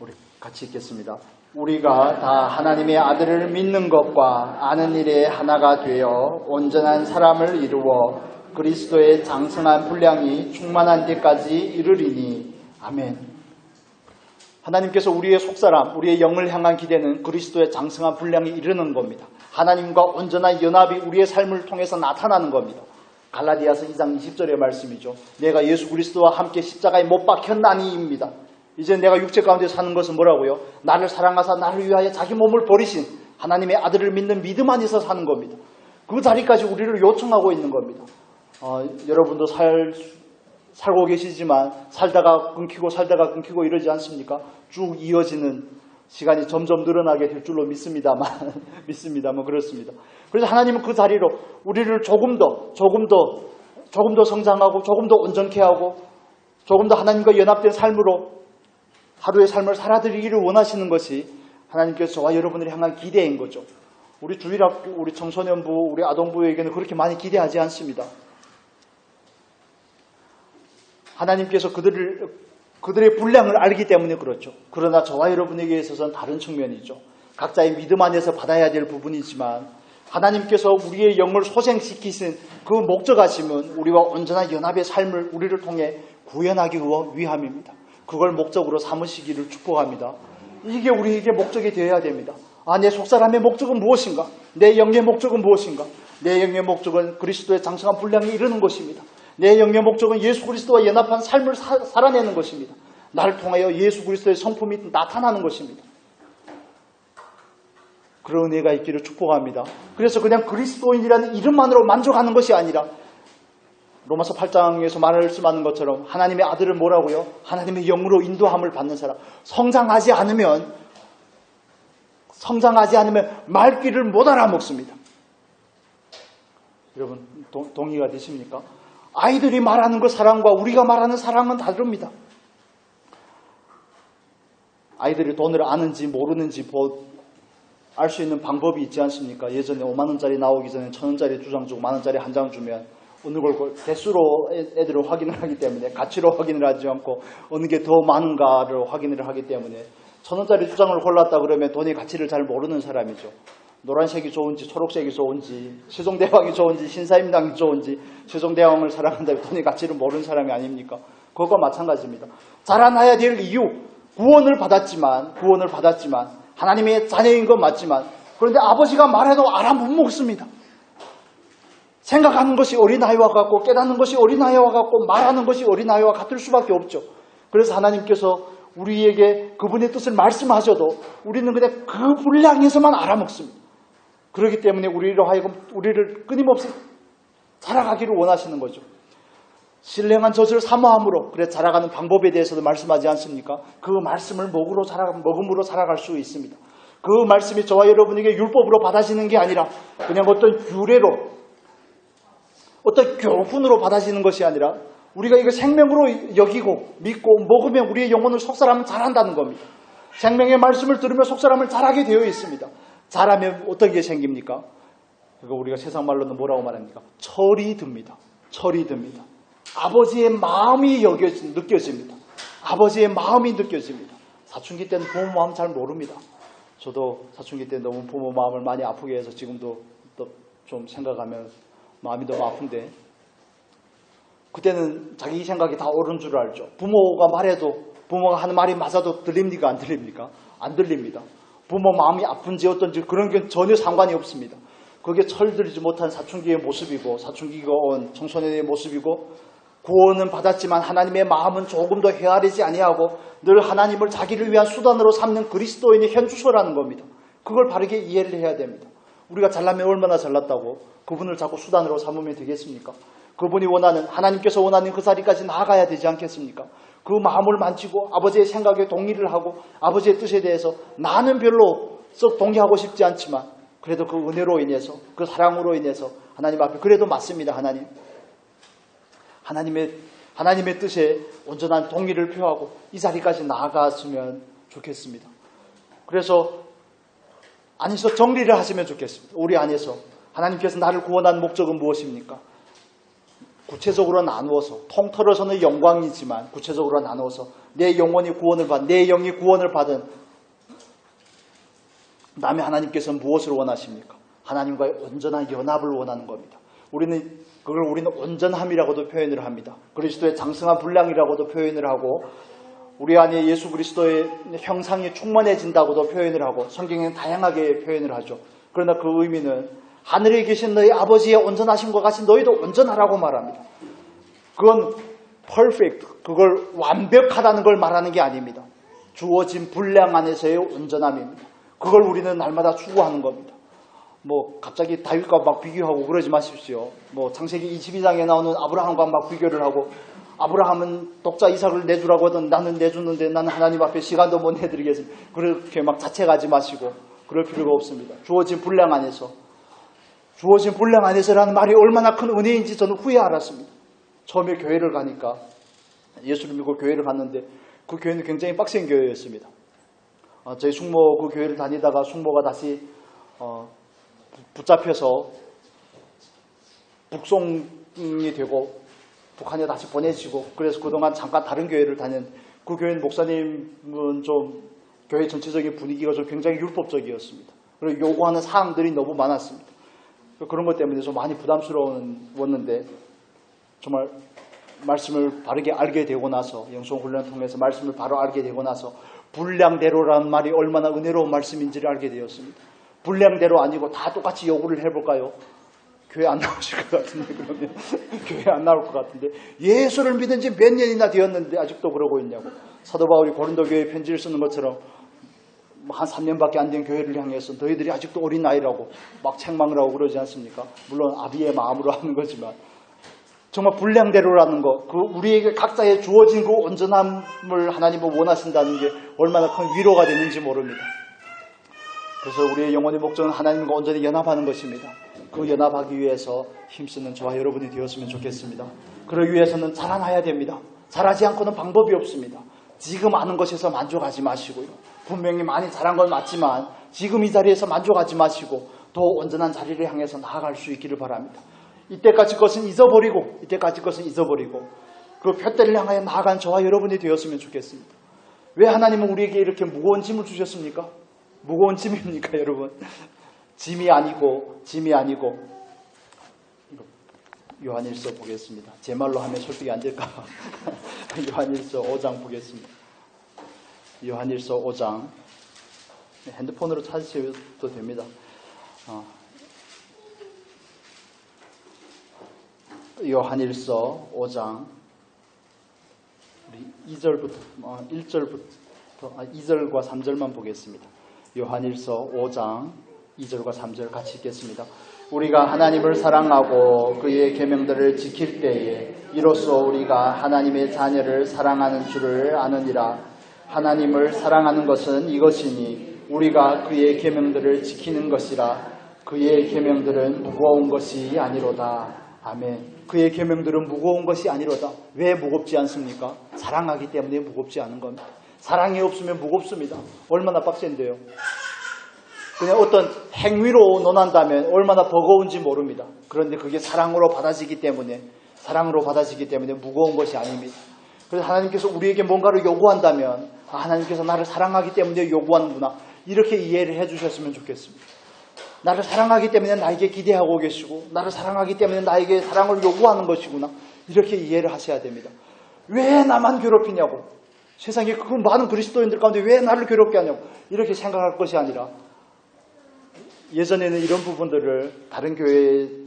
우리 같이 읽겠습니다. 우리가 다 하나님의 아들을 믿는 것과 아는 일에 하나가 되어 온전한 사람을 이루어 그리스도의 장성한 분량이 충만한 데까지 이르리니 아멘. 하나님께서 우리의 속사람, 우리의 영을 향한 기대는 그리스도의 장성한 분량에 이르는 겁니다. 하나님과 온전한 연합이 우리의 삶을 통해서 나타나는 겁니다. 갈라디아서 2장 20절의 말씀이죠. 내가 예수 그리스도와 함께 십자가에 못 박혔나니입니다. 이제 내가 육체 가운데 사는 것은 뭐라고요? 나를 사랑하사 나를 위하여 자기 몸을 버리신 하나님의 아들을 믿는 믿음 안에서 사는 겁니다. 그 자리까지 우리를 요청하고 있는 겁니다. 여러분도 살고 계시지만 살다가 끊기고 이러지 않습니까? 쭉 이어지는 시간이 점점 늘어나게 될 줄로 믿습니다만 그렇습니다. 그래서 하나님은 그 자리로 우리를 조금 더 성장하고 조금 더 온전케 하고 조금 더 하나님과 연합된 삶으로 하루의 삶을 살아드리기를 원하시는 것이 하나님께서 저와 여러분을 향한 기대인 거죠. 우리 주일학교, 우리 청소년부, 우리 아동부에게는 그렇게 많이 기대하지 않습니다. 하나님께서 그들의 분량을 알기 때문에 그렇죠. 그러나 저와 여러분에게 있어서는 다른 측면이죠. 각자의 믿음 안에서 받아야 될 부분이지만 하나님께서 우리의 영을 소생시키신 그 목적하심은 우리와 온전한 연합의 삶을 우리를 통해 구현하기 위함입니다. 그걸 목적으로 삼으시기를 축복합니다. 이게 우리에게 목적이 되어야 됩니다. 내 속사람의 목적은 무엇인가? 내 영의 목적은 무엇인가? 내 영의 목적은 그리스도의 장성한 분량에 이르는 것입니다. 내 영의 목적은 예수 그리스도와 연합한 삶을 살아내는 것입니다. 나를 통하여 예수 그리스도의 성품이 나타나는 것입니다. 그런 은혜가 있기를 축복합니다. 그래서 그냥 그리스도인이라는 이름만으로 만족하는 것이 아니라 로마서 8장에서 말씀하는 것처럼 하나님의 아들은 뭐라고요? 하나님의 영으로 인도함을 받는 사람. 성장하지 않으면 말귀를 못 알아먹습니다. 여러분 동의가 되십니까? 아이들이 말하는 그 사랑과 우리가 말하는 사랑은 다릅니다. 아이들이 돈을 아는지 모르는지 알 수 있는 방법이 있지 않습니까? 예전에 5만 원짜리 나오기 전에 1,000원짜리 2장 주고 1만 원짜리 1장 주면 어느 걸 대수로 애들을 확인을 하기 때문에 가치로 확인을 하지 않고 어느 게 더 많은가를 확인을 하기 때문에 1,000원짜리 2장을 골랐다 그러면 돈의 가치를 잘 모르는 사람이죠. 노란색이 좋은지 초록색이 좋은지 세종대왕이 좋은지 신사임당이 좋은지 세종대왕을 사랑한다면 돈의 가치를 모르는 사람이 아닙니까? 그것과 마찬가지입니다. 자라나야 될 이유, 구원을 받았지만 하나님의 자녀인 건 맞지만 그런데 아버지가 말해도 알아 못 먹습니다. 생각하는 것이 어린아이와 같고 깨닫는 것이 어린아이와 같고 말하는 것이 어린아이와 같을 수밖에 없죠. 그래서 하나님께서 우리에게 그분의 뜻을 말씀하셔도 우리는 그냥 그 분량에서만 알아먹습니다. 그렇기 때문에 우리를 끊임없이 자라가기를 원하시는 거죠. 신령한 젖을 사모함으로 그래 자라가는 방법에 대해서도 말씀하지 않습니까? 그 말씀을 먹음으로 살아갈 수 있습니다. 그 말씀이 저와 여러분에게 율법으로 받아지는 게 아니라 그냥 어떤 규례로 어떤 교훈으로 받아지는 것이 아니라 우리가 이거 생명으로 여기고 믿고 먹으면 우리의 영혼을 속사람은 잘한다는 겁니다. 생명의 말씀을 들으면 속사람을 잘하게 되어 있습니다. 잘하면 어떤 게 생깁니까? 그거 우리가 세상 말로는 뭐라고 말합니까? 철이 듭니다. 아버지의 마음이 느껴집니다. 사춘기 때는 부모 마음 잘 모릅니다. 저도 사춘기 때 너무 부모 마음을 많이 아프게 해서 지금도 좀 생각하면 마음이 너무 아픈데 그때는 자기 생각이 다 옳은 줄 알죠. 부모가 하는 말이 맞아도 들립니까? 안 들립니까? 안 들립니다. 부모 마음이 아픈지 어떤지 그런 게 전혀 상관이 없습니다. 그게 철들지 못한 사춘기의 모습이고 사춘기가 온 청소년의 모습이고 구원은 받았지만 하나님의 마음은 조금도 헤아리지 아니하고 늘 하나님을 자기를 위한 수단으로 삼는 그리스도인의 현주소라는 겁니다. 그걸 바르게 이해를 해야 됩니다. 우리가 잘나면 얼마나 잘났다고 그분을 자꾸 수단으로 삼으면 되겠습니까? 그분이 하나님께서 원하는 그 자리까지 나아가야 되지 않겠습니까? 그 마음을 만지고 아버지의 생각에 동의를 하고 아버지의 뜻에 대해서 나는 별로 썩 동의하고 싶지 않지만 그래도 그 은혜로 인해서 그 사랑으로 인해서 하나님 앞에 그래도 맞습니다. 하나님의 뜻에 온전한 동의를 표하고 이 자리까지 나아갔으면 좋겠습니다. 그래서 안에서 정리를 하시면 좋겠습니다. 우리 안에서 하나님께서 나를 구원한 목적은 무엇입니까? 구체적으로 나누어서 통틀어서는 영광이지만 구체적으로 나누어서 내 영혼이 구원을 받은 내 영이 구원을 받은 남의 하나님께서는 무엇을 원하십니까? 하나님과의 온전한 연합을 원하는 겁니다. 우리는 온전함이라고도 표현을 합니다. 그리스도의 장성한 분량이라고도 표현을 하고 우리 안에 예수 그리스도의 형상이 충만해진다고도 표현을 하고 성경에는 다양하게 표현을 하죠. 그러나 그 의미는 하늘에 계신 너희 아버지의 온전하심과 같이 너희도 온전하라고 말합니다. 그건 perfect, 그걸 완벽하다는 걸 말하는 게 아닙니다. 주어진 분량 안에서의 온전함입니다. 그걸 우리는 날마다 추구하는 겁니다. 갑자기 다윗과 막 비교하고 그러지 마십시오. 창세기 22장에 나오는 아브라함과 막 비교를 하고 아브라함은 독자 이삭을 내주라고 하던 나는 내주는데 나는 하나님 앞에 시간도 못 내드리겠습니다. 그렇게 막 자책하지 마시고 그럴 필요가 없습니다. 주어진 분량 안에서라는 말이 얼마나 큰 은혜인지 저는 후에 알았습니다. 처음에 교회를 가니까 예수를 믿고 교회를 갔는데 그 교회는 굉장히 빡센 교회였습니다. 저희 숙모 그 교회를 다니다가 숙모가 다시 붙잡혀서 북송이 되고 북한에 다시 보내지고 그래서 그동안 잠깐 다른 교회를 다닌 그 교회 목사님은 좀 교회 전체적인 분위기가 좀 굉장히 율법적이었습니다. 그리고 요구하는 사항들이 너무 많았습니다. 그런 것 때문에 좀 많이 부담스러웠는데 정말 말씀을 바르게 알게 되고 나서 영성훈련을 통해서 말씀을 바로 알게 되고 나서 분량대로라는 말이 얼마나 은혜로운 말씀인지를 알게 되었습니다. 분량대로 아니고 다 똑같이 요구를 해볼까요? 교회 안 나오실 것 같은데, 그러면. 교회 안 나올 것 같은데. 예수를 믿은 지 몇 년이나 되었는데 아직도 그러고 있냐고. 사도 바울이 고린도 교회에 편지를 쓰는 것처럼 한 3년밖에 안 된 교회를 향해서 너희들이 아직도 어린 나이라고 막 책망을 하고 그러지 않습니까? 물론 아비의 마음으로 하는 거지만 정말 분량대로라는 것, 그 우리에게 각자에 주어진 그 온전함을 하나님은 원하신다는 게 얼마나 큰 위로가 되는지 모릅니다. 그래서 우리의 영혼의 목적은 하나님과 온전히 연합하는 것입니다. 그 연합하기 위해서 힘쓰는 저와 여러분이 되었으면 좋겠습니다. 그러기 위해서는 자라나야 됩니다. 자라지 않고는 방법이 없습니다. 지금 아는 것에서 만족하지 마시고요. 분명히 많이 자란 건 맞지만 지금 이 자리에서 만족하지 마시고 더 온전한 자리를 향해서 나아갈 수 있기를 바랍니다. 이때까지 것은 잊어버리고 그 표대를 향하여 나아간 저와 여러분이 되었으면 좋겠습니다. 왜 하나님은 우리에게 이렇게 무거운 짐을 주셨습니까? 무거운 짐입니까, 여러분? 짐이 아니고 요한일서 보겠습니다. 제 말로 하면 설득이 안 될까? 요한일서 5장 보겠습니다. 요한일서 5장. 핸드폰으로 찾으셔도 됩니다. 요한일서 5장 2절과 3절만 보겠습니다. 요한일서 5장 2절과 3절 같이 읽겠습니다. 우리가 하나님을 사랑하고 그의 계명들을 지킬 때에 이로써 우리가 하나님의 자녀를 사랑하는 줄을 아느니라. 하나님을 사랑하는 것은 이것이니 우리가 그의 계명들을 지키는 것이라. 그의 계명들은 무거운 것이 아니로다. 아멘. 그의 계명들은 무거운 것이 아니로다. 왜 무겁지 않습니까? 사랑하기 때문에 무겁지 않은 겁니다. 사랑이 없으면 무겁습니다. 얼마나 빡센데요. 그냥 어떤 행위로 논한다면 얼마나 버거운지 모릅니다. 그런데 그게 사랑으로 받아지기 때문에 무거운 것이 아닙니다. 그래서 하나님께서 우리에게 뭔가를 요구한다면 하나님께서 나를 사랑하기 때문에 요구하는구나, 이렇게 이해를 해주셨으면 좋겠습니다. 나를 사랑하기 때문에 나에게 기대하고 계시고 나를 사랑하기 때문에 나에게 사랑을 요구하는 것이구나, 이렇게 이해를 하셔야 됩니다. 왜 나만 괴롭히냐고, 세상에 그 많은 그리스도인들 가운데 왜 나를 괴롭게 하냐고 이렇게 생각할 것이 아니라, 예전에는 이런 부분들을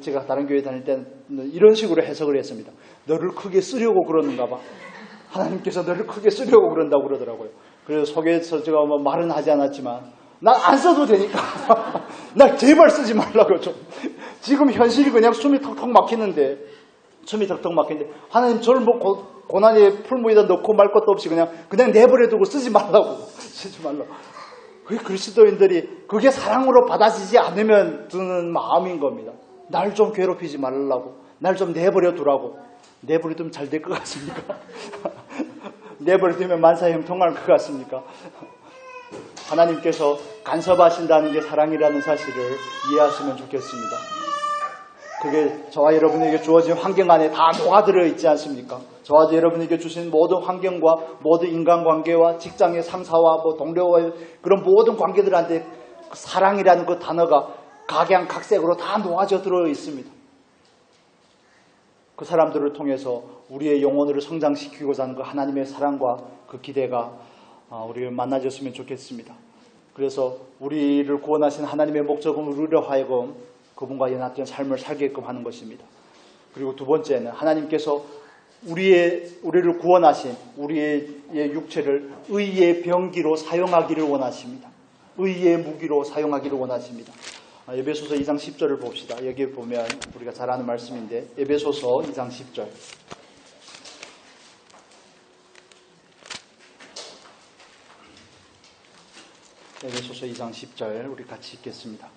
제가 다른 교회 다닐 때는 이런 식으로 해석을 했습니다. 너를 크게 쓰려고 그러는가 봐. 하나님께서 너를 크게 쓰려고 그런다고 그러더라고요. 그래서 속에서 제가 말은 하지 않았지만 난 안 써도 되니까 나 제발 쓰지 말라고 좀. 지금 현실이 그냥 숨이 턱턱 막히는데 하나님 저를 뭐 고난의 풀무에다 넣고 말 것도 없이 그냥 내버려 두고 쓰지 말라고. 그 그리스도인들이 그게 사랑으로 받아지지 않으면 드는 마음인 겁니다. 날 좀 괴롭히지 말라고, 날 좀 내버려 두라고. 내버려 두면 잘 될 것 같습니까? 내버려 두면 만사형통할 것 같습니까? 하나님께서 간섭하신다는 게 사랑이라는 사실을 이해하시면 좋겠습니다. 그게 저와 여러분에게 주어진 환경 안에 다 녹아들어 있지 않습니까? 저와 여러분에게 주신 모든 환경과 모든 인간관계와 직장의 상사와 동료와의 그런 모든 관계들한테 그 사랑이라는 그 단어가 각양각색으로 다 녹아져 들어 있습니다. 그 사람들을 통해서 우리의 영혼을 성장시키고자 하는 그 하나님의 사랑과 그 기대가 우리를 만나줬으면 좋겠습니다. 그래서 우리를 구원하신 하나님의 목적은 우리로 하여금 그분과 연합된 삶을 살게끔 하는 것입니다. 그리고 두 번째는 하나님께서 우리를 구원하신 우리의 육체를 의의 병기로 사용하기를 원하십니다. 의의 무기로 사용하기를 원하십니다. 에베소서 2장 10절을 봅시다. 여기 보면 우리가 잘 아는 말씀인데, 에베소서 2장 10절. 에베소서 2장 10절 우리 같이 읽겠습니다.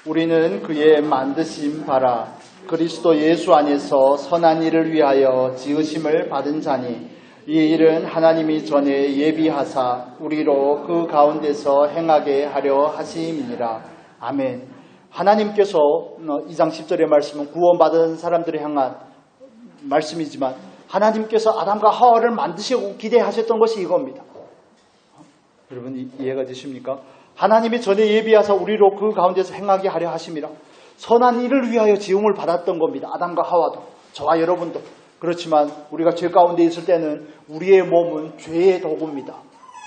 우리는 그의 만드신 바라 그리스도 예수 안에서 선한 일을 위하여 지으심을 받은 자니, 이 일은 하나님이 전에 예비하사 우리로 그 가운데서 행하게 하려 하심이니라. 아멘. 하나님께서 2장 10절의 말씀은 구원받은 사람들을 향한 말씀이지만 하나님께서 아담과 하와를 만드시고 기대하셨던 것이 이겁니다. 여러분 이해가 되십니까? 하나님이 전에 예비하사 우리로 그 가운데서 행하게 하려 하심이라. 선한 일을 위하여 지음을 받았던 겁니다. 아담과 하와도, 저와 여러분도. 그렇지만 우리가 죄 가운데 있을 때는 우리의 몸은 죄의 도구입니다.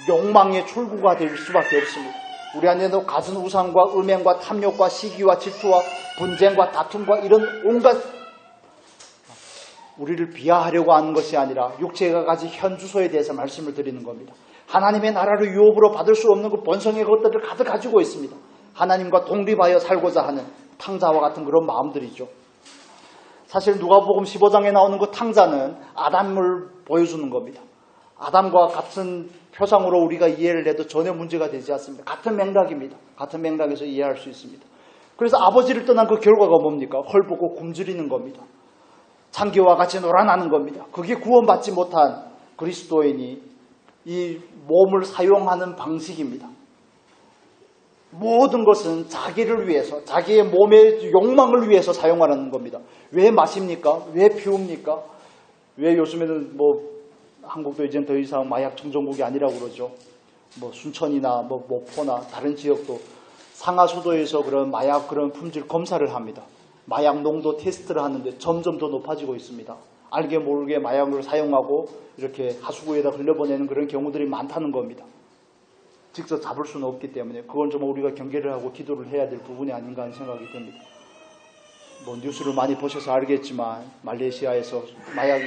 욕망의 출구가 될 수밖에 없습니다. 우리 안에도 갖은 우상과 음행과 탐욕과 시기와 질투와 분쟁과 다툼과 이런 온갖 우리를 비하하려고 하는 것이 아니라 육체가 가진 현주소에 대해서 말씀을 드리는 겁니다. 하나님의 나라를 유업으로 받을 수 없는 그 본성의 것들을 가득 가지고 있습니다. 하나님과 독립하여 살고자 하는 탕자와 같은 그런 마음들이죠. 사실 누가복음 15장에 나오는 그 탕자는 아담을 보여주는 겁니다. 아담과 같은 표상으로 우리가 이해를 해도 전혀 문제가 되지 않습니다. 같은 맥락입니다. 같은 맥락에서 이해할 수 있습니다. 그래서 아버지를 떠난 그 결과가 뭡니까? 헐벗고 굶주리는 겁니다. 창기와 같이 놀아나는 겁니다. 그게 구원받지 못한 그리스도인이 이 몸을 사용하는 방식입니다. 모든 것은 자기를 위해서, 자기의 몸의 욕망을 위해서 사용하는 겁니다. 왜 마십니까? 왜 피웁니까? 왜 요즘에는 한국도 이제 더 이상 마약 청정국이 아니라고 그러죠. 순천이나 목포나 다른 지역도 상하수도에서 그런 마약 그런 품질 검사를 합니다. 마약 농도 테스트를 하는데 점점 더 높아지고 있습니다. 알게 모르게 마약을 사용하고 이렇게 하수구에다 흘려보내는 그런 경우들이 많다는 겁니다. 직접 잡을 수는 없기 때문에 그건 좀 우리가 경계를 하고 기도를 해야 될 부분이 아닌가 하는 생각이 듭니다. 뉴스를 많이 보셔서 알겠지만 말레이시아에서 마약이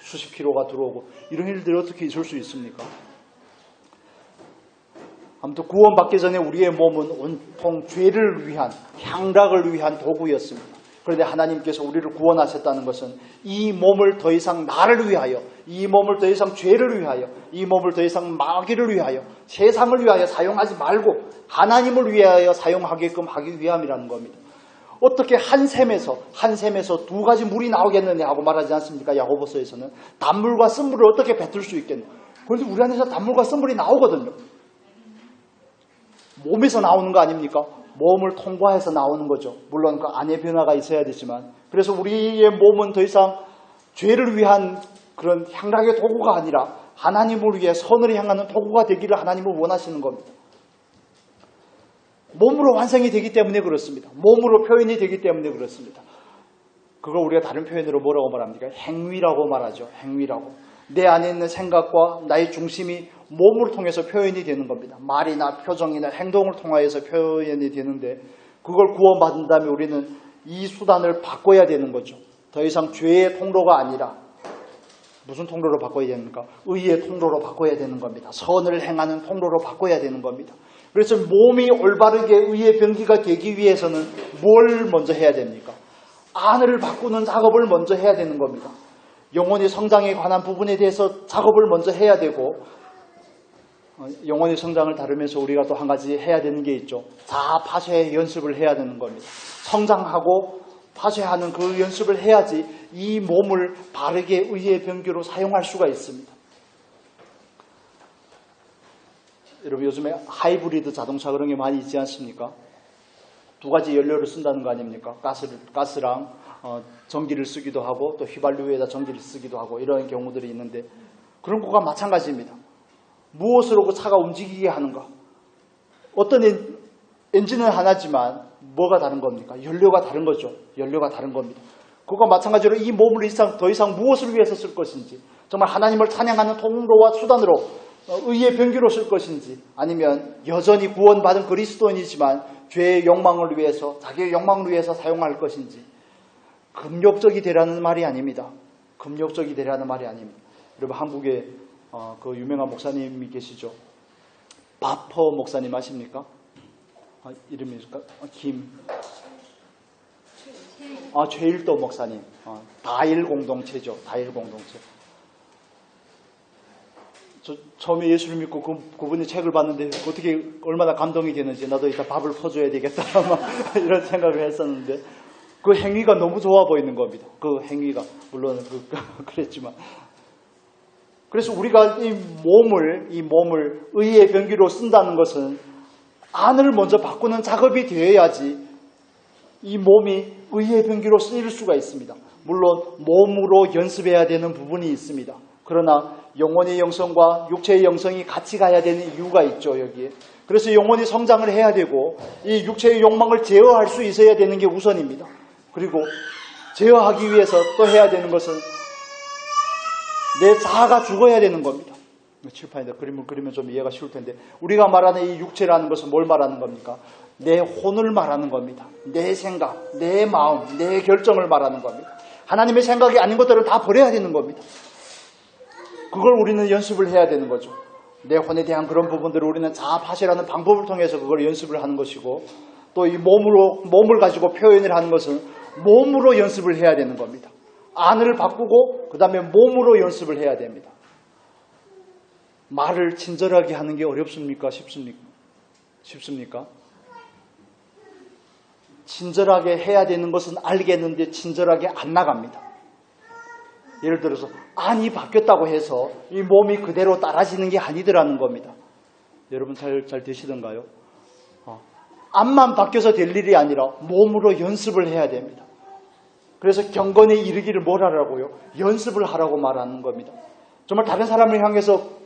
수십 킬로가 들어오고 이런 일들이 어떻게 있을 수 있습니까? 아무튼 구원받기 전에 우리의 몸은 온통 죄를 위한, 향락을 위한 도구였습니다. 그런데 하나님께서 우리를 구원하셨다는 것은 이 몸을 더 이상 나를 위하여, 이 몸을 더 이상 죄를 위하여, 이 몸을 더 이상 마귀를 위하여, 세상을 위하여 사용하지 말고 하나님을 위하여 사용하게끔 하기 위함이라는 겁니다. 어떻게 한 샘에서 두 가지 물이 나오겠느냐 하고 말하지 않습니까? 야고보서에서는 단물과 쓴물을 어떻게 뱉을 수 있겠냐. 그런데 우리 안에서 단물과 쓴물이 나오거든요. 몸에서 나오는 거 아닙니까? 몸을 통과해서 나오는 거죠. 물론 그 안의 변화가 있어야 되지만, 그래서 우리의 몸은 더 이상 죄를 위한 그런 향락의 도구가 아니라 하나님을 위해 선을 향하는 도구가 되기를 하나님은 원하시는 겁니다. 몸으로 완성이 되기 때문에 그렇습니다. 몸으로 표현이 되기 때문에 그렇습니다. 그걸 우리가 다른 표현으로 뭐라고 말합니까? 행위라고 말하죠. 행위라고. 내 안에 있는 생각과 나의 중심이 몸을 통해서 표현이 되는 겁니다. 말이나 표정이나 행동을 통하여서 표현이 되는데, 그걸 구원받은 다음에 우리는 이 수단을 바꿔야 되는 거죠. 더 이상 죄의 통로가 아니라 무슨 통로로 바꿔야 됩니까? 의의 통로로 바꿔야 되는 겁니다. 선을 행하는 통로로 바꿔야 되는 겁니다. 그래서 몸이 올바르게 의의 병기가 되기 위해서는 뭘 먼저 해야 됩니까? 안을 바꾸는 작업을 먼저 해야 되는 겁니다. 영혼의 성장에 관한 부분에 대해서 작업을 먼저 해야 되고, 영혼의 성장을 다루면서 우리가 또 한 가지 해야 되는 게 있죠. 자아 파쇄 연습을 해야 되는 겁니다. 성장하고 파쇄하는 그 연습을 해야지 이 몸을 바르게 의의 병기로 사용할 수가 있습니다. 여러분, 요즘에 하이브리드 자동차 그런 게 많이 있지 않습니까? 두 가지 연료를 쓴다는 거 아닙니까? 가스랑 전기를 쓰기도 하고 또 휘발유에다 전기를 쓰기도 하고 이런 경우들이 있는데, 그런 것과 마찬가지입니다. 무엇으로 그 차가 움직이게 하는가? 어떤 엔진은 하나지만 뭐가 다른 겁니까? 연료가 다른 거죠. 연료가 다른 겁니다. 그것과 마찬가지로 이 몸을 더 이상 무엇을 위해서 쓸 것인지, 정말 하나님을 찬양하는 통로와 수단으로 의의 병기로 쓸 것인지, 아니면 여전히 구원받은 그리스도인이지만 죄의 욕망을 위해서, 자기의 욕망을 위해서 사용할 것인지, 금욕적이 되라는 말이 아닙니다. 금욕적이 되라는 말이 아닙니다. 여러분, 한국에 그 유명한 목사님이 계시죠. 바퍼 목사님 아십니까? 이름이 최일도 목사님. 다일 공동체죠. 다일 공동체. 처음에 예수를 믿고 그분의 책을 봤는데 어떻게 얼마나 감동이 되는지, 나도 이따 밥을 퍼줘야 되겠다 이런 생각을 했었는데, 그 행위가 너무 좋아 보이는 겁니다. 그 행위가 물론 그랬지만, 그래서 우리가 이 몸을 의의 병기로 쓴다는 것은 안을 먼저 바꾸는 작업이 되어야지 이 몸이 의의 병기로 쓰일 수가 있습니다. 물론 몸으로 연습해야 되는 부분이 있습니다. 그러나 영혼의 영성과 육체의 영성이 같이 가야 되는 이유가 있죠, 여기에. 그래서 영혼이 성장을 해야 되고 이 육체의 욕망을 제어할 수 있어야 되는 게 우선입니다. 그리고 제어하기 위해서 또 해야 되는 것은 내 자아가 죽어야 되는 겁니다. 칠판에다 그림을 그리면 좀 이해가 쉬울 텐데, 우리가 말하는 이 육체라는 것은 뭘 말하는 겁니까? 내 혼을 말하는 겁니다. 내 생각, 내 마음, 내 결정을 말하는 겁니다. 하나님의 생각이 아닌 것들은 다 버려야 되는 겁니다. 그걸 우리는 연습을 해야 되는 거죠. 내 혼에 대한 그런 부분들을 우리는 자아파시라는 방법을 통해서 그걸 연습을 하는 것이고, 또 이 몸을 가지고 표현을 하는 것은 몸으로 연습을 해야 되는 겁니다. 안을 바꾸고 그 다음에 몸으로 연습을 해야 됩니다. 말을 친절하게 하는 게 어렵습니까? 쉽습니까? 친절하게 해야 되는 것은 알겠는데 친절하게 안 나갑니다. 예를 들어서 안이 바뀌었다고 해서 이 몸이 그대로 따라지는 게 아니더라는 겁니다. 여러분 잘 되시던가요? 안만 바뀌어서 될 일이 아니라 몸으로 연습을 해야 됩니다. 그래서 경건에 이르기를 뭘 하라고요? 연습을 하라고 말하는 겁니다. 정말 다른 사람을 향해서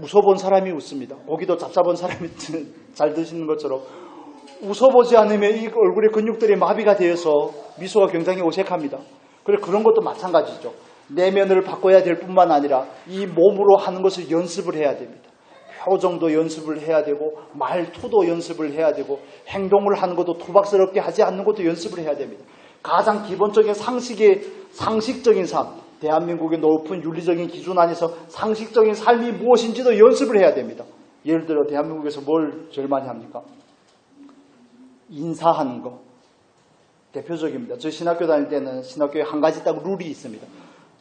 웃어본 사람이 웃습니다. 고기도 잡사본 사람이 잘 드시는 것처럼 웃어보지 않으면 이 얼굴의 근육들이 마비가 되어서 미소가 굉장히 어색합니다. 그런 것도 마찬가지죠. 내면을 바꿔야 될 뿐만 아니라 이 몸으로 하는 것을 연습을 해야 됩니다. 표정도 연습을 해야 되고 말투도 연습을 해야 되고 행동을 하는 것도 투박스럽게 하지 않는 것도 연습을 해야 됩니다. 가장 기본적인 상식적인 삶, 대한민국의 높은 윤리적인 기준 안에서 상식적인 삶이 무엇인지도 연습을 해야 됩니다. 예를 들어 대한민국에서 뭘 제일 많이 합니까? 인사하는 거 대표적입니다. 저 신학교 다닐 때는 신학교에 한 가지 딱 룰이 있습니다.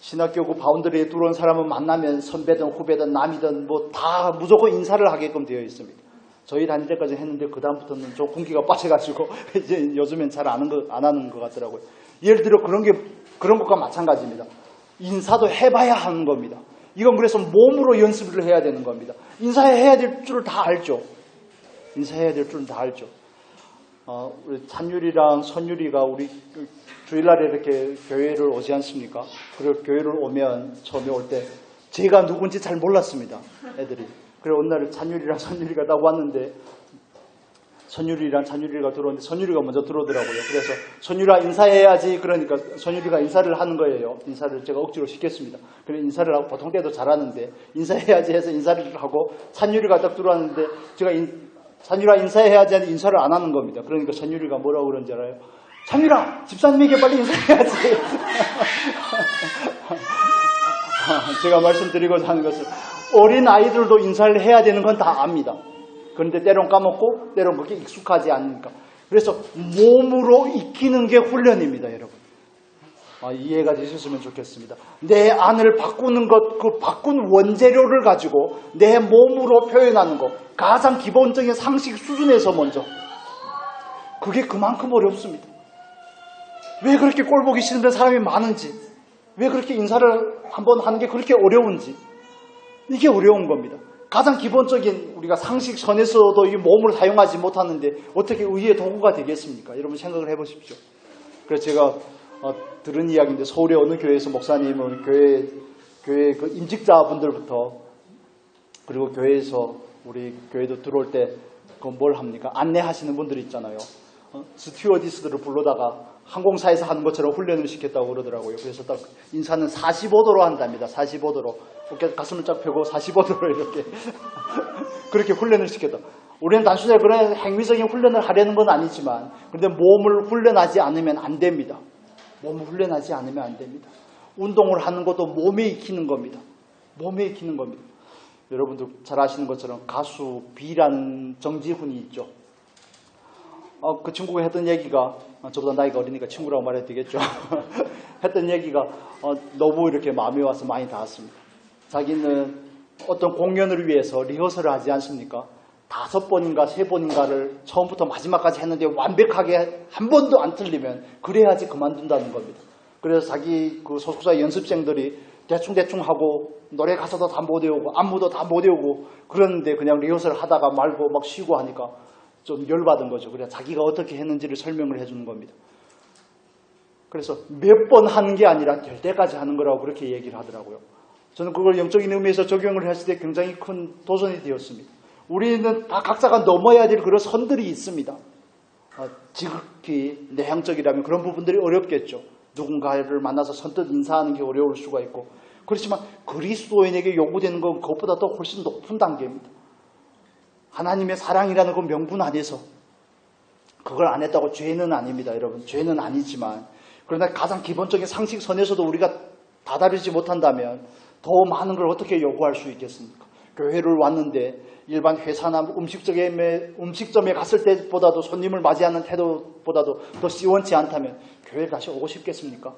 신학교 그 바운더리에 들어온 사람은 만나면 선배든 후배든 남이든 뭐 다 무조건 인사를 하게끔 되어 있습니다. 저희 다닐 때까지 했는데 그 다음부터는 좀 군기가 빠져가지고 이제 요즘엔 잘 안 하는 것 같더라고요. 예를 들어 그런 것과 마찬가지입니다. 인사도 해봐야 하는 겁니다. 이건 그래서 몸으로 연습을 해야 되는 겁니다. 인사해야 될 줄을 다 알죠. 인사해야 될 줄은 다 알죠. 우리 찬율이랑 선율이가 우리 주일날에 이렇게 교회를 오지 않습니까? 그리고 교회를 오면 처음에 올 때 제가 누군지 잘 몰랐습니다. 애들이. 그리고 어느 날 찬율이랑 선율이가 딱 왔는데 선율이랑 찬율이가 들어오는데 선율이가 먼저 들어오더라고요. 그래서 선율아 인사해야지. 그러니까 선율이가 인사를 하는 거예요. 인사를 제가 억지로 시켰습니다. 그래서 인사를 하고 보통 때도 잘하는데 인사해야지 해서 인사를 하고 찬율이가 딱 들어왔는데 제가 찬율아 인사해야지 하는데 인사를 안 하는 겁니다. 그러니까 선율이가 뭐라고 그런지 알아요? 찬율아 집사님에게 빨리 인사해야지. 제가 말씀드리고자 하는 것은 어린 아이들도 인사를 해야 되는 건 다 압니다. 그런데 때론 까먹고 때론 그렇게 익숙하지 않으니까. 그래서 몸으로 익히는 게 훈련입니다, 여러분. 이해가 되셨으면 좋겠습니다. 내 안을 바꾸는 것, 그 바꾼 원재료를 가지고 내 몸으로 표현하는 것, 가장 기본적인 상식 수준에서 먼저. 그게 그만큼 어렵습니다. 왜 그렇게 꼴보기 싫은 사람이 많은지, 왜 그렇게 인사를 한번 하는 게 그렇게 어려운지, 이게 어려운 겁니다. 가장 기본적인 우리가 상식선에서도 이 몸을 사용하지 못하는데 어떻게 의의 도구가 되겠습니까? 여러분 생각을 해보십시오. 그래서 제가 들은 이야기인데 서울의 어느 교회에서 목사님은 교회 그 임직자분들부터 그리고 교회에서 우리 교회도 들어올 때 그 뭘 합니까? 안내하시는 분들이 있잖아요. 스튜어디스들을 불러다가 항공사에서 하는 것처럼 훈련을 시켰다고 그러더라고요. 그래서 딱 인사는 45도로 한답니다. 45도로. 이렇게 가슴을 쫙 펴고 45도로 이렇게 그렇게 훈련을 시켰다. 우리는 단순히 그런 행위적인 훈련을 하려는 건 아니지만 그런데 몸을 훈련하지 않으면 안 됩니다. 몸을 훈련하지 않으면 안 됩니다. 운동을 하는 것도 몸에 익히는 겁니다. 몸에 익히는 겁니다. 여러분들 잘 아시는 것처럼 가수 B라는 정지훈이 있죠. 그 친구가 했던 얘기가 저보다 나이가 어리니까 친구라고 말해도 되겠죠. 했던 얘기가 너무 이렇게 마음에 와서 많이 닿았습니다. 자기는 어떤 공연을 위해서 리허설을 하지 않습니까? 5번인가 3번인가를 처음부터 마지막까지 했는데 완벽하게 한 번도 안 틀리면 그래야지 그만둔다는 겁니다. 그래서 자기 그 소속사 연습생들이 대충대충 하고 노래 가사도 다 못 외우고 안무도 다 못 외우고 그러는데 그냥 리허설 하다가 말고 막 쉬고 하니까 좀 열받은 거죠. 그래서 자기가 어떻게 했는지를 설명을 해주는 겁니다. 그래서 몇 번 하는 게 아니라 될 때까지 하는 거라고 그렇게 얘기를 하더라고요. 저는 그걸 영적인 의미에서 적용을 했을 때 굉장히 큰 도전이 되었습니다. 우리는 다 각자가 넘어야 될 그런 선들이 있습니다. 지극히 내향적이라면 그런 부분들이 어렵겠죠. 누군가를 만나서 선뜻 인사하는 게 어려울 수가 있고 그렇지만 그리스도인에게 요구되는 건 그것보다 더 훨씬 높은 단계입니다. 하나님의 사랑이라는 그 명분 안에서 그걸 안 했다고 죄는 아닙니다, 여러분. 죄는 아니지만 그러나 가장 기본적인 상식선에서도 우리가 다다르지 못한다면 더 많은 걸 어떻게 요구할 수 있겠습니까? 교회를 왔는데 일반 회사나 음식점에 갔을 때보다도 손님을 맞이하는 태도보다도 더 시원치 않다면 교회에 다시 오고 싶겠습니까?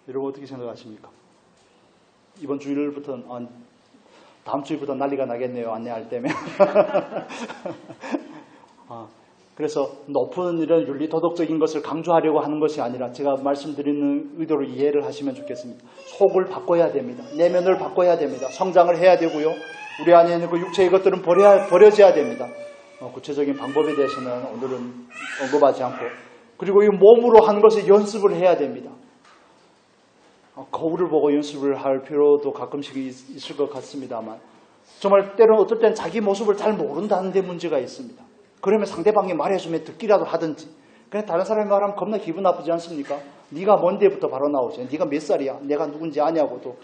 여러분 어떻게 생각하십니까? 이번 주일부터 다음 주일부터 난리가 나겠네요. 안내할 때면. 그래서 높은 이런 윤리 도덕적인 것을 강조하려고 하는 것이 아니라 제가 말씀드리는 의도로 이해를 하시면 좋겠습니다. 속을 바꿔야 됩니다. 내면을 바꿔야 됩니다. 성장을 해야 되고요. 우리 안에 있는 그 육체의 것들은 버려져야 됩니다. 구체적인 방법에 대해서는 오늘은 언급하지 않고, 그리고 이 몸으로 하는 것을 연습을 해야 됩니다. 거울을 보고 연습을 할 필요도 가끔씩 있을 것 같습니다만 정말 때로는 어떨 땐 자기 모습을 잘 모른다는 데 문제가 있습니다. 그러면 상대방이 말해주면 듣기라도 하든지, 그냥 다른 사람이 말하면 겁나 기분 나쁘지 않습니까? 네가 뭔데부터 바로 나오죠. 네가 몇 살이야? 내가 누군지 아냐고도.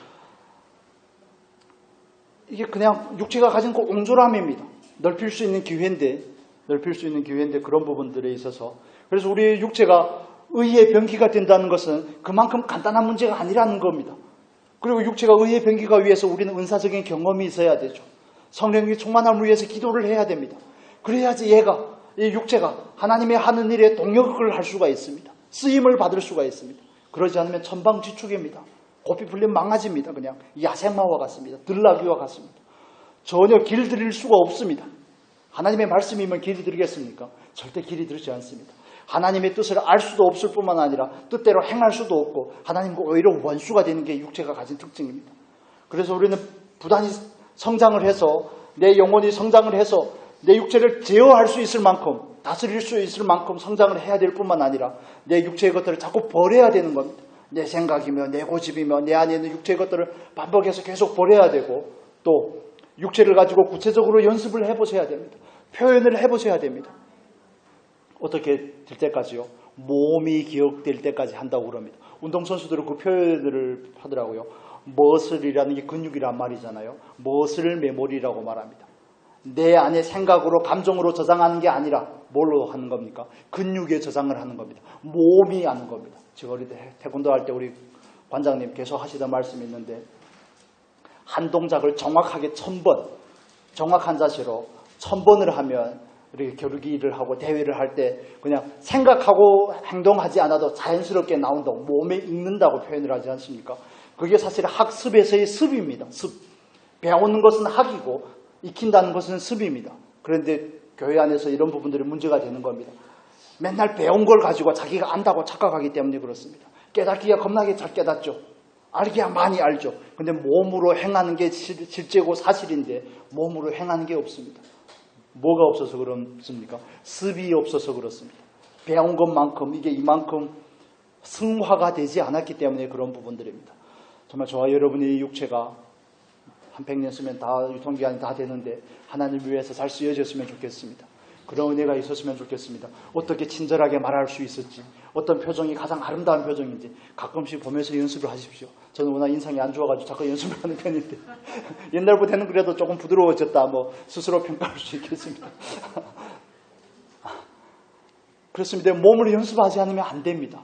이게 그냥 육체가 가진 그 옹졸함입니다. 넓힐 수 있는 기회인데 그런 부분들에 있어서, 그래서 우리의 육체가 의의 병기가 된다는 것은 그만큼 간단한 문제가 아니라는 겁니다. 그리고 육체가 의의 병기가 위해서 우리는 은사적인 경험이 있어야 되죠. 성령의 충만함을 위해서 기도를 해야 됩니다. 그래야지 이 육체가 하나님의 하는 일에 동력을 할 수가 있습니다. 쓰임을 받을 수가 있습니다. 그러지 않으면 천방지축입니다. 고삐 풀리면 망가집니다. 그냥 야생마와 같습니다. 들나귀와 같습니다. 전혀 길들일 수가 없습니다. 하나님의 말씀이면 길이 들겠습니까? 절대 길이 들지 않습니다. 하나님의 뜻을 알 수도 없을 뿐만 아니라 뜻대로 행할 수도 없고 하나님과 오히려 원수가 되는 게 육체가 가진 특징입니다. 그래서 우리는 부단히 성장을 해서 내 영혼이 성장을 해서 내 육체를 제어할 수 있을 만큼, 다스릴 수 있을 만큼 성장을 해야 될 뿐만 아니라 내 육체의 것들을 자꾸 버려야 되는 겁니다. 내 생각이며 내 고집이며 내 안에 있는 육체의 것들을 반복해서 계속 버려야 되고, 또 육체를 가지고 구체적으로 연습을 해보셔야 됩니다. 표현을 해보셔야 됩니다. 어떻게 될 때까지요? 몸이 기억될 때까지 한다고 그럽니다. 운동선수들은 그 표현을 하더라고요. 머슬이라는 게 근육이란 말이잖아요. 머슬 메모리라고 말합니다. 내 안에 생각으로 감정으로 저장하는 게 아니라 뭘로 하는 겁니까? 근육에 저장을 하는 겁니다. 몸이 하는 겁니다. 제가 어릴 때 태권도 할 때 우리 관장님 계속 하시던 말씀이 있는데, 한 동작을 정확하게 1000번, 정확한 자세로 1000번을 하면 이렇게 겨루기를 하고 대회를 할 때 그냥 생각하고 행동하지 않아도 자연스럽게 나온다고, 몸에 익는다고 표현을 하지 않습니까? 그게 사실 학습에서의 습입니다. 습. 배우는 것은 학이고 익힌다는 것은 습입니다. 그런데 교회 안에서 이런 부분들이 문제가 되는 겁니다. 맨날 배운 걸 가지고 자기가 안다고 착각하기 때문에 그렇습니다. 깨닫기가 겁나게 잘 깨닫죠. 알기야 많이 알죠. 근데 몸으로 행하는 게 실제고 사실인데 몸으로 행하는 게 없습니다. 뭐가 없어서 그렇습니까? 습이 없어서 그렇습니다. 배운 것만큼 이게 이만큼 승화가 되지 않았기 때문에 그런 부분들입니다. 정말 저와 여러분의 육체가 한 100년 쓰면 다 유통기한이 다 되는데 하나님을 위해서 잘 쓰여졌으면 좋겠습니다. 그런 은혜가 있었으면 좋겠습니다. 어떻게 친절하게 말할 수 있을지, 어떤 표정이 가장 아름다운 표정인지 가끔씩 보면서 연습을 하십시오. 저는 워낙 인상이 안 좋아가지고 자꾸 연습을 하는 편인데 옛날보다는 그래도 조금 부드러워졌다 스스로 평가할 수 있겠습니다. 그렇습니다. 몸을 연습하지 않으면 안 됩니다.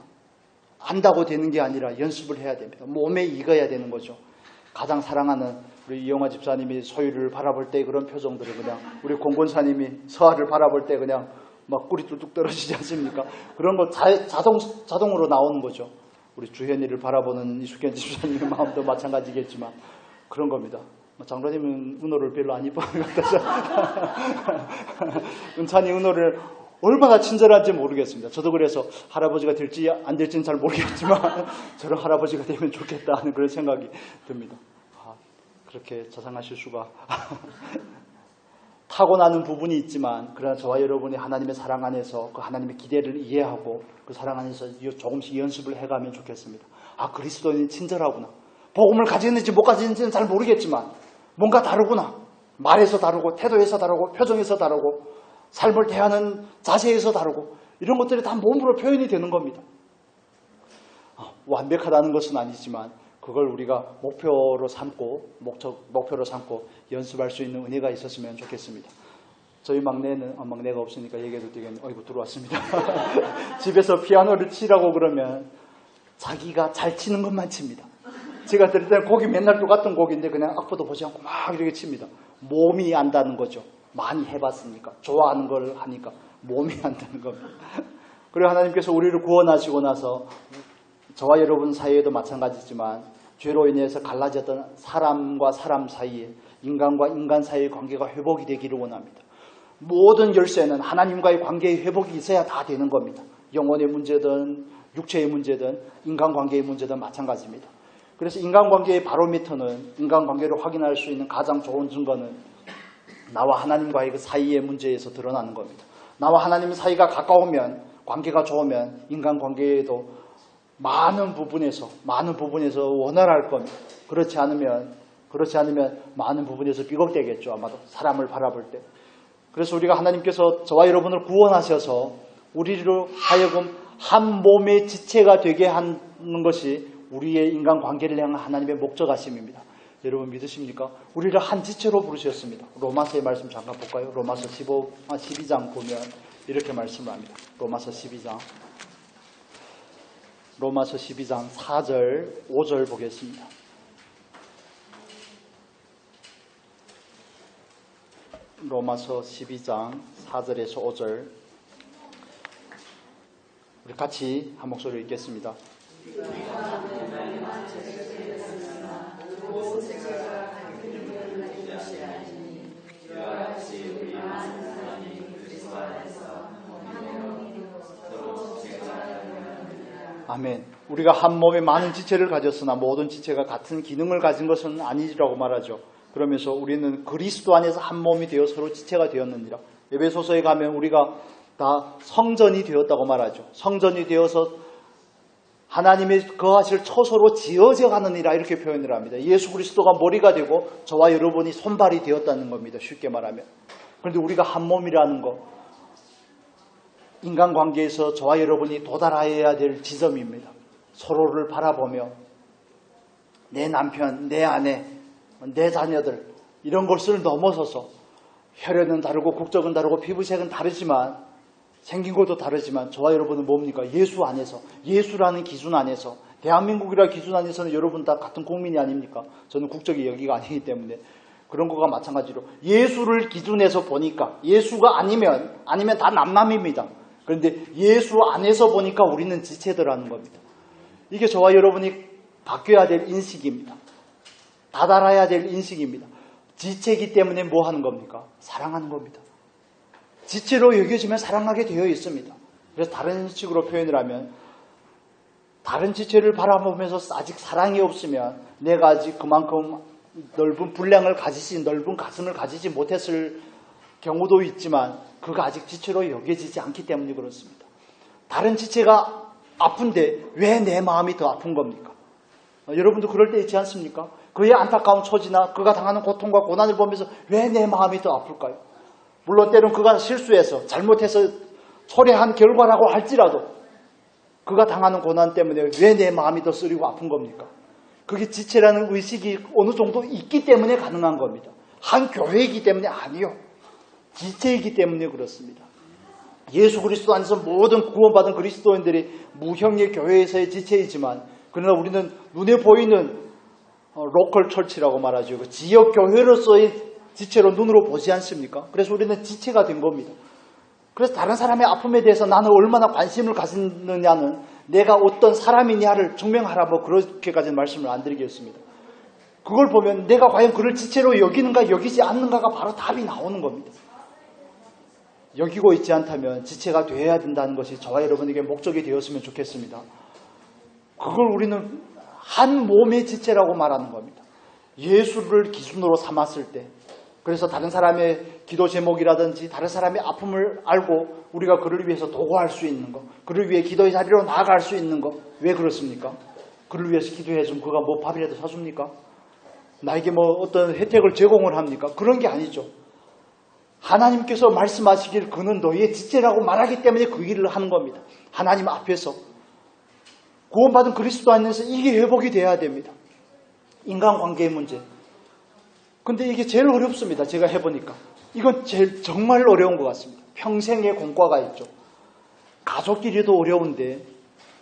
안다고 되는 게 아니라 연습을 해야 됩니다. 몸에 익어야 되는 거죠. 가장 사랑하는 우리 이영화 집사님이 소유를 바라볼 때 그런 표정들을, 그냥 우리 공권사님이 서아를 바라볼 때 그냥 막 꿀이 뚝뚝 떨어지지 않습니까? 그런 거 자동으로 나오는 거죠. 우리 주현이를 바라보는 이숙현 집사님의 마음도 마찬가지겠지만 그런 겁니다. 장로님은 은호를 별로 안 이뻐하는 것 같아서 은찬이 은호를 얼마나 친절한지 모르겠습니다. 저도 그래서 할아버지가 될지 안 될지는 잘 모르겠지만 저런 할아버지가 되면 좋겠다 하는 그런 생각이 듭니다. 그렇게 자상하실 수가. 타고나는 부분이 있지만 그러나 저와 여러분이 하나님의 사랑 안에서 그 하나님의 기대를 이해하고 그 사랑 안에서 조금씩 연습을 해가면 좋겠습니다. 그리스도인이 친절하구나. 복음을 가지는지 못 가지는지는 잘 모르겠지만 뭔가 다르구나. 말에서 다르고 태도에서 다르고 표정에서 다르고 삶을 대하는 자세에서 다르고 이런 것들이 다 몸으로 표현이 되는 겁니다. 완벽하다는 것은 아니지만 그 그걸 우리가 목표로 삼고 연습할 수 있는 은혜가 있었으면 좋겠습니다. 저희 막내는 막내가 없으니까 얘기해도 되겠네요. 어이구 들어왔습니다. 집에서 피아노를 치라고 그러면 자기가 잘 치는 것만 칩니다. 제가 들을 때는 곡이 맨날 똑같은 곡인데 그냥 악보도 보지 않고 막 이렇게 칩니다. 몸이 안다는 거죠. 많이 해봤으니까, 좋아하는 걸 하니까 몸이 안다는 겁니다. 그리고 하나님께서 우리를 구원하시고 나서 저와 여러분 사이에도 마찬가지지만 죄로 인해서 갈라졌던 사람과 사람 사이에, 인간과 인간 사이의 관계가 회복이 되기를 원합니다. 모든 열쇠는 하나님과의 관계의 회복이 있어야 다 되는 겁니다. 영혼의 문제든 육체의 문제든 인간관계의 문제든 마찬가지입니다. 그래서 인간관계의 바로미터는, 인간관계를 확인할 수 있는 가장 좋은 증거는 나와 하나님과의 그 사이의 문제에서 드러나는 겁니다. 나와 하나님 사이가 가까우면, 관계가 좋으면 인간관계에도 많은 부분에서 원활할 겁니다. 그렇지 않으면 많은 부분에서 비극되겠죠. 아마도 사람을 바라볼 때. 그래서 우리가 하나님께서 저와 여러분을 구원하셔서 우리로 하여금 한 몸의 지체가 되게 하는 것이 우리의 인간관계를 향한 하나님의 목적하심입니다. 여러분 믿으십니까? 우리를 한 지체로 부르셨습니다. 로마서의 말씀 잠깐 볼까요? 로마서 12장 보면 이렇게 말씀을 합니다. 로마서 12장 4절 5절 보겠습니다. 로마서 12장 4절에서 5절 우리 같이 한 목소리로 읽겠습니다. 아멘. 우리가 한 몸에 많은 지체를 가졌으나 모든 지체가 같은 기능을 가진 것은 아니라고 말하죠. 그러면서 우리는 그리스도 안에서 한 몸이 되어 서로 지체가 되었느니라. 에베소서에 가면 우리가 다 성전이 되었다고 말하죠. 성전이 되어서 하나님의 거하실 처소로 지어져 가느니라 이렇게 표현을 합니다. 예수 그리스도가 머리가 되고 저와 여러분이 손발이 되었다는 겁니다. 쉽게 말하면. 그런데 우리가 한 몸이라는 거, 인간관계에서 저와 여러분이 도달해야 될 지점입니다. 서로를 바라보며 내 남편, 내 아내, 내 자녀들 이런 것을 넘어서서 혈연은 다르고 국적은 다르고 피부색은 다르지만 생긴 것도 다르지만 저와 여러분은 뭡니까? 예수 안에서, 예수라는 기준 안에서, 대한민국이라는 기준 안에서는 여러분 다 같은 국민이 아닙니까? 저는 국적이 여기가 아니기 때문에 그런 거가 마찬가지로 예수를 기준에서 보니까 예수가 아니면 다 남남입니다. 그런데 예수 안에서 보니까 우리는 지체더라는 겁니다. 이게 저와 여러분이 바뀌어야 될 인식입니다. 다달아야 될 인식입니다. 지체이기 때문에 뭐 하는 겁니까? 사랑하는 겁니다. 지체로 여겨지면 사랑하게 되어 있습니다. 그래서 다른 식으로 표현을 하면 다른 지체를 바라보면서 아직 사랑이 없으면 내가 아직 그만큼 넓은 분량을 가지지, 넓은 가슴을 가지지 못했을 경우도 있지만 그가 아직 지체로 여겨지지 않기 때문에 그렇습니다. 다른 지체가 아픈데 왜 내 마음이 더 아픈 겁니까? 여러분도 그럴 때 있지 않습니까? 그의 안타까운 처지나 그가 당하는 고통과 고난을 보면서 왜 내 마음이 더 아플까요? 물론 때론 그가 실수해서 잘못해서 초래한 결과라고 할지라도 그가 당하는 고난 때문에 왜 내 마음이 더 쓰리고 아픈 겁니까? 그게 지체라는 의식이 어느 정도 있기 때문에 가능한 겁니다. 한 교회이기 때문에 아니요. 지체이기 때문에 그렇습니다. 예수 그리스도 안에서 모든 구원받은 그리스도인들이 무형의 교회에서의 지체이지만 그러나 우리는 눈에 보이는 로컬 철치라고 말하죠. 그 지역 교회로서의 지체로 눈으로 보지 않습니까? 그래서 우리는 지체가 된 겁니다. 그래서 다른 사람의 아픔에 대해서 나는 얼마나 관심을 가지느냐는 내가 어떤 사람이냐를 증명하라 뭐 그렇게까지는 말씀을 안 드리겠습니다. 그걸 보면 내가 과연 그를 지체로 여기는가 여기지 않는가가 바로 답이 나오는 겁니다. 여기고 있지 않다면 지체가 되어야 된다는 것이 저와 여러분에게 목적이 되었으면 좋겠습니다. 그걸 우리는 한 몸의 지체라고 말하는 겁니다. 예수를 기준으로 삼았을 때 그래서 다른 사람의 기도 제목이라든지 다른 사람의 아픔을 알고 우리가 그를 위해서 도구할 수 있는 것, 그를 위해 기도의 자리로 나아갈 수 있는 것, 왜 그렇습니까? 그를 위해서 기도해주면 그가 뭐 밥이라도 사줍니까? 나에게 뭐 어떤 혜택을 제공을 합니까? 그런 게 아니죠. 하나님께서 말씀하시길 그는 너희의 지체라고 말하기 때문에 그 일을 하는 겁니다. 하나님 앞에서 구원받은 그리스도 안에서 이게 회복이 돼야 됩니다. 인간관계의 문제. 근데 이게 제일 어렵습니다. 제가 해보니까. 이건 제일 정말 어려운 것 같습니다. 평생의 공과가 있죠. 가족끼리도 어려운데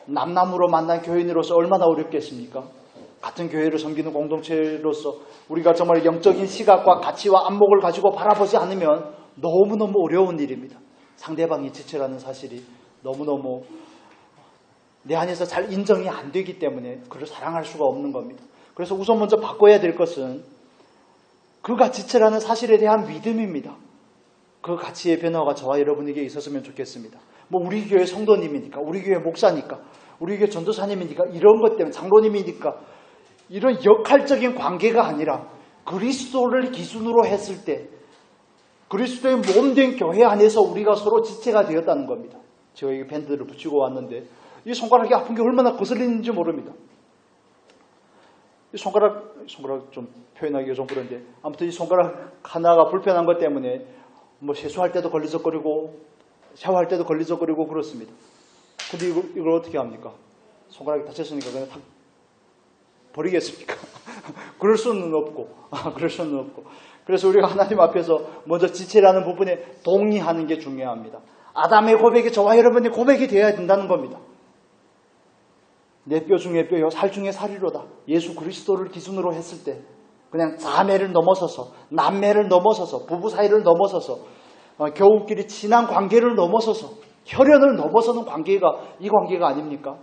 남남으로 만난 교인으로서 얼마나 어렵겠습니까? 같은 교회를 섬기는 공동체로서 우리가 정말 영적인 시각과 가치와 안목을 가지고 바라보지 않으면 너무너무 어려운 일입니다. 상대방이 지체라는 사실이 너무너무 내 안에서 잘 인정이 안 되기 때문에 그를 사랑할 수가 없는 겁니다. 그래서 우선 먼저 바꿔야 될 것은 그가 지체라는 사실에 대한 믿음입니다. 그 가치의 변화가 저와 여러분에게 있었으면 좋겠습니다. 뭐 우리 교회 성도님이니까, 우리 교회 목사니까, 우리 교회 전도사님이니까, 이런 것 때문에 장로님이니까 이런 역할적인 관계가 아니라 그리스도를 기준으로 했을 때 그리스도의 몸된 교회 안에서 우리가 서로 지체가 되었다는 겁니다. 제가 이 밴드를 붙이고 왔는데 이 손가락이 아픈 게 얼마나 거슬리는지 모릅니다. 이 손가락 좀 표현하기가 좀 그런데 아무튼 이 손가락 하나가 불편한 것 때문에 뭐 세수할 때도 걸리적거리고 샤워할 때도 걸리적거리고 그렇습니다. 근데 이걸 어떻게 합니까? 손가락이 다쳤으니까 그냥 탁 버리겠습니까? 그럴 수는 없고. 그래서 우리가 하나님 앞에서 먼저 지체라는 부분에 동의하는 게 중요합니다. 아담의 고백이 저와 여러분의 고백이 되어야 된다는 겁니다. 내 뼈 중에 뼈요, 살 중에 살이로다. 예수 그리스도를 기준으로 했을 때 그냥 자매를 넘어서서, 남매를 넘어서서, 부부 사이를 넘어서서, 교우끼리 친한 관계를 넘어서서, 혈연을 넘어서는 관계가 이 관계가 아닙니까?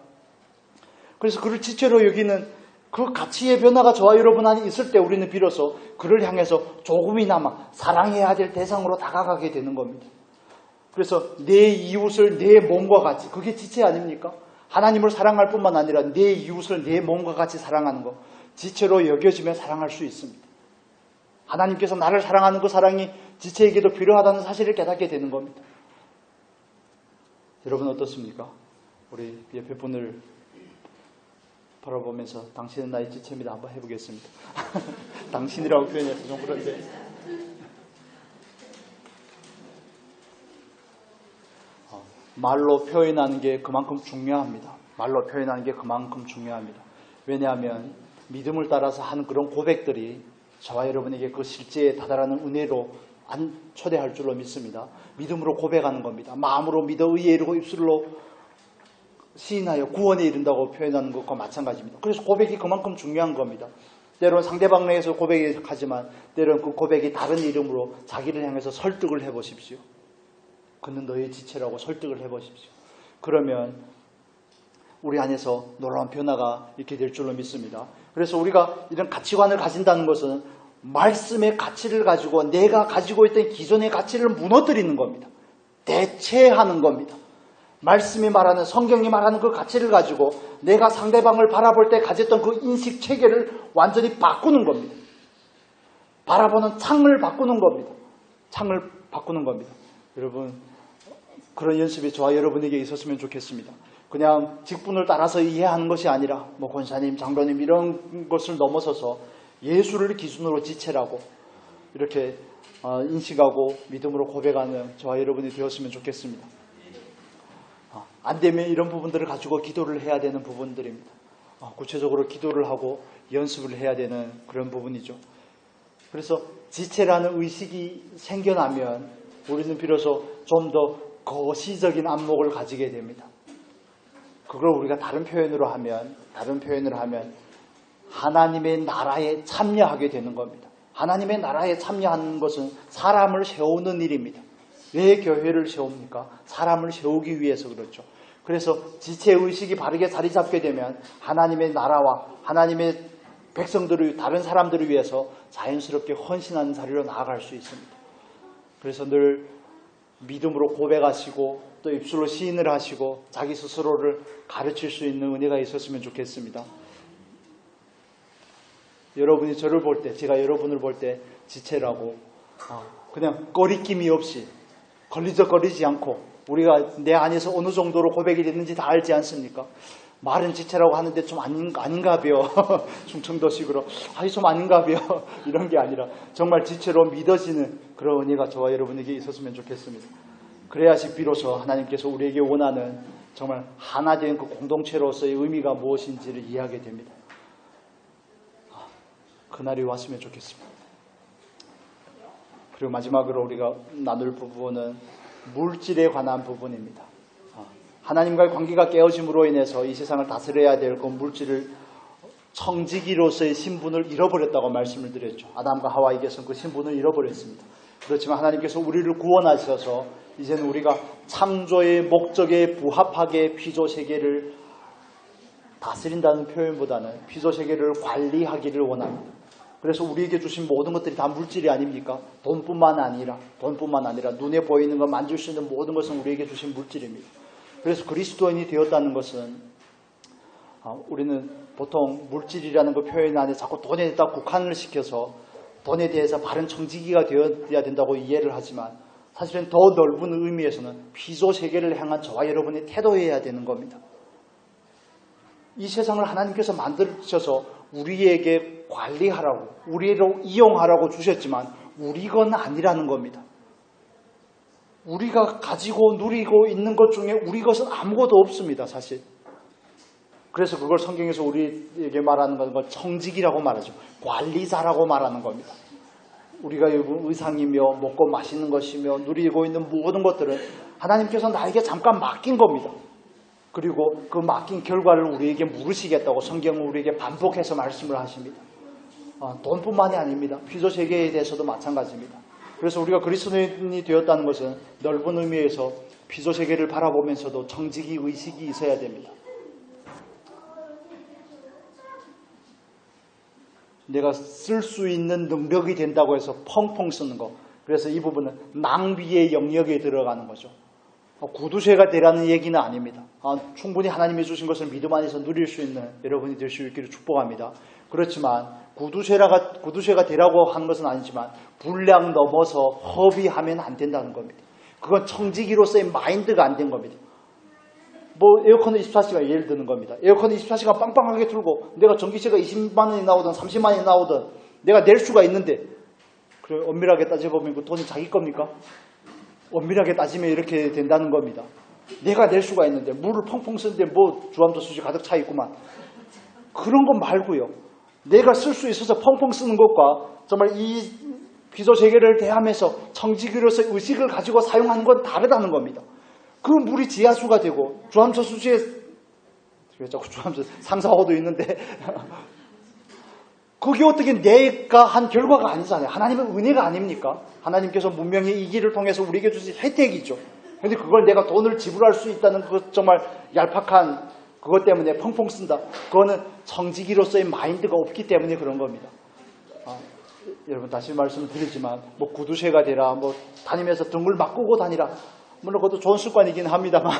그래서 그를 지체로 여기는 그 가치의 변화가 저와 여러분 안에 있을 때 우리는 비로소 그를 향해서 조금이나마 사랑해야 될 대상으로 다가가게 되는 겁니다. 그래서 내 이웃을 내 몸과 같이, 그게 지체 아닙니까? 하나님을 사랑할 뿐만 아니라 내 이웃을 내 몸과 같이 사랑하는 것, 지체로 여겨지면 사랑할 수 있습니다. 하나님께서 나를 사랑하는 그 사랑이 지체에게도 필요하다는 사실을 깨닫게 되는 겁니다. 여러분 어떻습니까? 우리 옆에 분을 바라보면서 당신은 나의 지체입니다. 한번 해보겠습니다. 당신이라고 표현해서 좀 그런데 말로 표현하는 게 그만큼 중요합니다. 말로 표현하는 게 그만큼 중요합니다. 왜냐하면 믿음을 따라서 하는 그런 고백들이 저와 여러분에게 그 실제에 다다라는 은혜로 초대할 줄로 믿습니다. 믿음으로 고백하는 겁니다. 마음으로 믿어 의에 이르고 입술로 시인하여 구원에 이른다고 표현하는 것과 마찬가지입니다. 그래서 고백이 그만큼 중요한 겁니다. 때로는 상대방 내에서 고백하지만 때로는 그 고백이 다른 이름으로 자기를 향해서 설득을 해보십시오. 그는 너의 지체라고 설득을 해보십시오. 그러면 우리 안에서 놀라운 변화가 있게 될 줄로 믿습니다. 그래서 우리가 이런 가치관을 가진다는 것은 말씀의 가치를 가지고 내가 가지고 있던 기존의 가치를 무너뜨리는 겁니다. 대체하는 겁니다. 말씀이 말하는, 성경이 말하는 그 가치를 가지고 내가 상대방을 바라볼 때 가졌던 그 인식 체계를 완전히 바꾸는 겁니다. 바라보는 창을 바꾸는 겁니다. 창을 바꾸는 겁니다. 여러분, 그런 연습이 저와 여러분에게 있었으면 좋겠습니다. 그냥 직분을 따라서 이해하는 것이 아니라 뭐 권사님, 장로님 이런 것을 넘어서서 예수를 기준으로 지체라고 이렇게 인식하고 믿음으로 고백하는 저와 여러분이 되었으면 좋겠습니다. 안 되면 이런 부분들을 가지고 기도를 해야 되는 부분들입니다. 구체적으로 기도를 하고 연습을 해야 되는 그런 부분이죠. 그래서 지체라는 의식이 생겨나면 우리는 비로소 좀 더 거시적인 안목을 가지게 됩니다. 그걸 우리가 다른 표현으로 하면 하나님의 나라에 참여하게 되는 겁니다. 하나님의 나라에 참여하는 것은 사람을 세우는 일입니다. 왜 교회를 세웁니까? 사람을 세우기 위해서 그렇죠. 그래서 지체의식이 바르게 자리 잡게 되면 하나님의 나라와 하나님의 백성들을, 다른 사람들을 위해서 자연스럽게 헌신하는 자리로 나아갈 수 있습니다. 그래서 늘 믿음으로 고백하시고 또 입술로 시인을 하시고 자기 스스로를 가르칠 수 있는 은혜가 있었으면 좋겠습니다. 여러분이 저를 볼 때, 제가 여러분을 볼 때 지체라고 그냥 꺼리낌이 없이 걸리적거리지 않고 우리가 내 안에서 어느 정도로 고백이 됐는지 다 알지 않습니까? 말은 지체라고 하는데 좀 아닌가 봐요. 충청도식으로 좀 아닌가 봐요. 이런 게 아니라 정말 지체로 믿어지는 그런 은혜가 저와 여러분에게 있었으면 좋겠습니다. 그래야지 비로소 하나님께서 우리에게 원하는 정말 하나 된 그 공동체로서의 의미가 무엇인지를 이해하게 됩니다. 그날이 왔으면 좋겠습니다. 그리고 마지막으로 우리가 나눌 부분은 물질에 관한 부분입니다. 하나님과의 관계가 깨어짐으로 인해서 이 세상을 다스려야 될 그 물질을 청지기로서의 신분을 잃어버렸다고 말씀을 드렸죠. 아담과 하와에게서는 그 신분을 잃어버렸습니다. 그렇지만 하나님께서 우리를 구원하셔서 이제는 우리가 창조의 목적에 부합하게 피조세계를 다스린다는 표현보다는 피조세계를 관리하기를 원합니다. 그래서 우리에게 주신 모든 것들이 다 물질이 아닙니까? 돈뿐만 아니라 눈에 보이는 것, 만질 수 있는 모든 것은 우리에게 주신 물질입니다. 그래서 그리스도인이 되었다는 것은 우리는 보통 물질이라는 그 표현 안에 자꾸 돈에다 국한을 시켜서 돈에 대해서 바른 청지기가 되어야 된다고 이해를 하지만 사실은 더 넓은 의미에서는 피조세계를 향한 저와 여러분의 태도여야 되는 겁니다. 이 세상을 하나님께서 만드셔서 우리에게 관리하라고, 우리로 이용하라고 주셨지만 우리 건 아니라는 겁니다. 우리가 가지고 누리고 있는 것 중에 우리 것은 아무것도 없습니다, 사실. 그래서 그걸 성경에서 우리에게 말하는 건 청지기라고 말하죠. 관리자라고 말하는 겁니다. 우리가 의상이며 먹고 마시는 것이며 누리고 있는 모든 것들은 하나님께서 나에게 잠깐 맡긴 겁니다. 그리고 그 맡긴 결과를 우리에게 물으시겠다고 성경은 우리에게 반복해서 말씀을 하십니다. 돈뿐만이 아닙니다. 피조세계에 대해서도 마찬가지입니다. 그래서 우리가 그리스도인이 되었다는 것은 넓은 의미에서 피조세계를 바라보면서도 청지기 의식이 있어야 됩니다. 내가 쓸 수 있는 능력이 된다고 해서 펑펑 쓰는 거. 그래서 이 부분은 낭비의 영역에 들어가는 거죠. 구두쇠가 되라는 얘기는 아닙니다. 충분히 하나님이 주신 것을 믿음 안에서 누릴 수 있는 여러분이 될 수 있기를 축복합니다. 그렇지만 구두쇠가 되라고 하는 것은 아니지만 분량 넘어서 허비하면 안 된다는 겁니다. 그건 청지기로서의 마인드가 안 된 겁니다. 에어컨은 24시간 예를 드는 겁니다. 에어컨은 24시간 빵빵하게 틀고 내가 전기세가 20만 원이 나오든 30만 원이 나오든 내가 낼 수가 있는데 그래 엄밀하게 따져보면 그 돈이 자기 겁니까? 엄밀하게 따지면 이렇게 된다는 겁니다. 내가 낼 수가 있는데 물을 펑펑 쓰는데 주암도 수지 가득 차 있구만. 그런 것 말고요. 내가 쓸 수 있어서 펑펑 쓰는 것과 정말 이 피조세계를 대하면서 청지기로서의 의식을 가지고 사용하는 건 다르다는 겁니다. 그 물이 지하수가 되고 주암소 수지에 자꾸 주암소 상사호도 있는데 그게 어떻게 내가 한 결과가 아니잖아요. 하나님의 은혜가 아닙니까? 하나님께서 문명의 이 길을 통해서 우리에게 주신 혜택이죠. 그런데 그걸 내가 돈을 지불할 수 있다는 그 정말 얄팍한 그것 때문에 펑펑 쓴다. 그거는 청지기로서의 마인드가 없기 때문에 그런 겁니다. 여러분 다시 말씀을 드리지만 구두쇠가 되라, 다니면서 등을 바꾸고 다니라. 물론 그것도 좋은 습관이긴 합니다만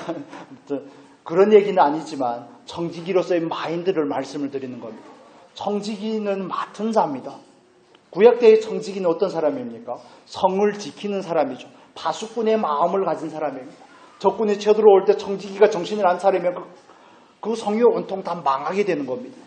그런 얘기는 아니지만 청지기로서의 마인드를 말씀을 드리는 겁니다. 청지기는 맡은 자입니다. 구약때의 청지기는 어떤 사람입니까? 성을 지키는 사람이죠. 파수꾼의 마음을 가진 사람입니다. 적군이 쳐들어올 때 청지기가 정신을 안 차리면 그 성이 온통 다 망하게 되는 겁니다.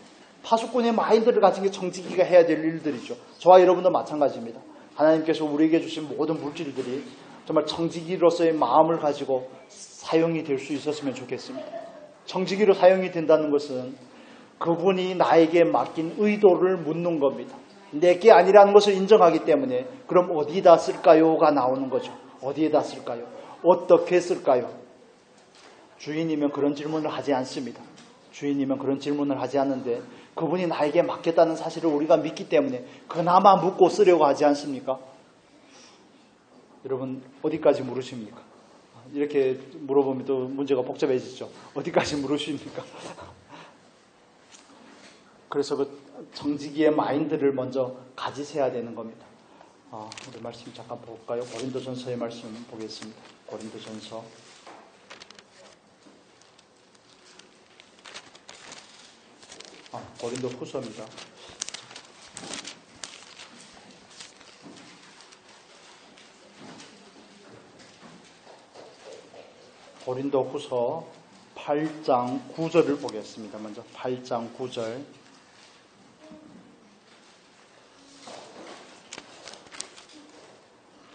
파수꾼의 마인드를 가진 게 청지기가 해야 될 일들이죠. 저와 여러분도 마찬가지입니다. 하나님께서 우리에게 주신 모든 물질들이 정말 청지기로서의 마음을 가지고 사용이 될 수 있었으면 좋겠습니다. 청지기로 사용이 된다는 것은 그분이 나에게 맡긴 의도를 묻는 겁니다. 내게 아니라는 것을 인정하기 때문에 그럼 어디다 쓸까요가 나오는 거죠. 어디에다 쓸까요? 어떻게 쓸까요? 주인이면 그런 질문을 하지 않습니다. 주인이면 그런 질문을 하지 않는데 그분이 나에게 맡겼다는 사실을 우리가 믿기 때문에 그나마 묻고 쓰려고 하지 않습니까? 여러분 어디까지 물으십니까? 이렇게 물어보면 또 문제가 복잡해지죠. 어디까지 물으십니까? 그래서 그 청지기의 마인드를 먼저 가지셔야 되는 겁니다. 우리 말씀 잠깐 볼까요? 고린도전서의 말씀 보겠습니다. 고린도전서 고린도 후서입니다. 고린도 후서 8장 9절을 보겠습니다. 먼저 8장 9절.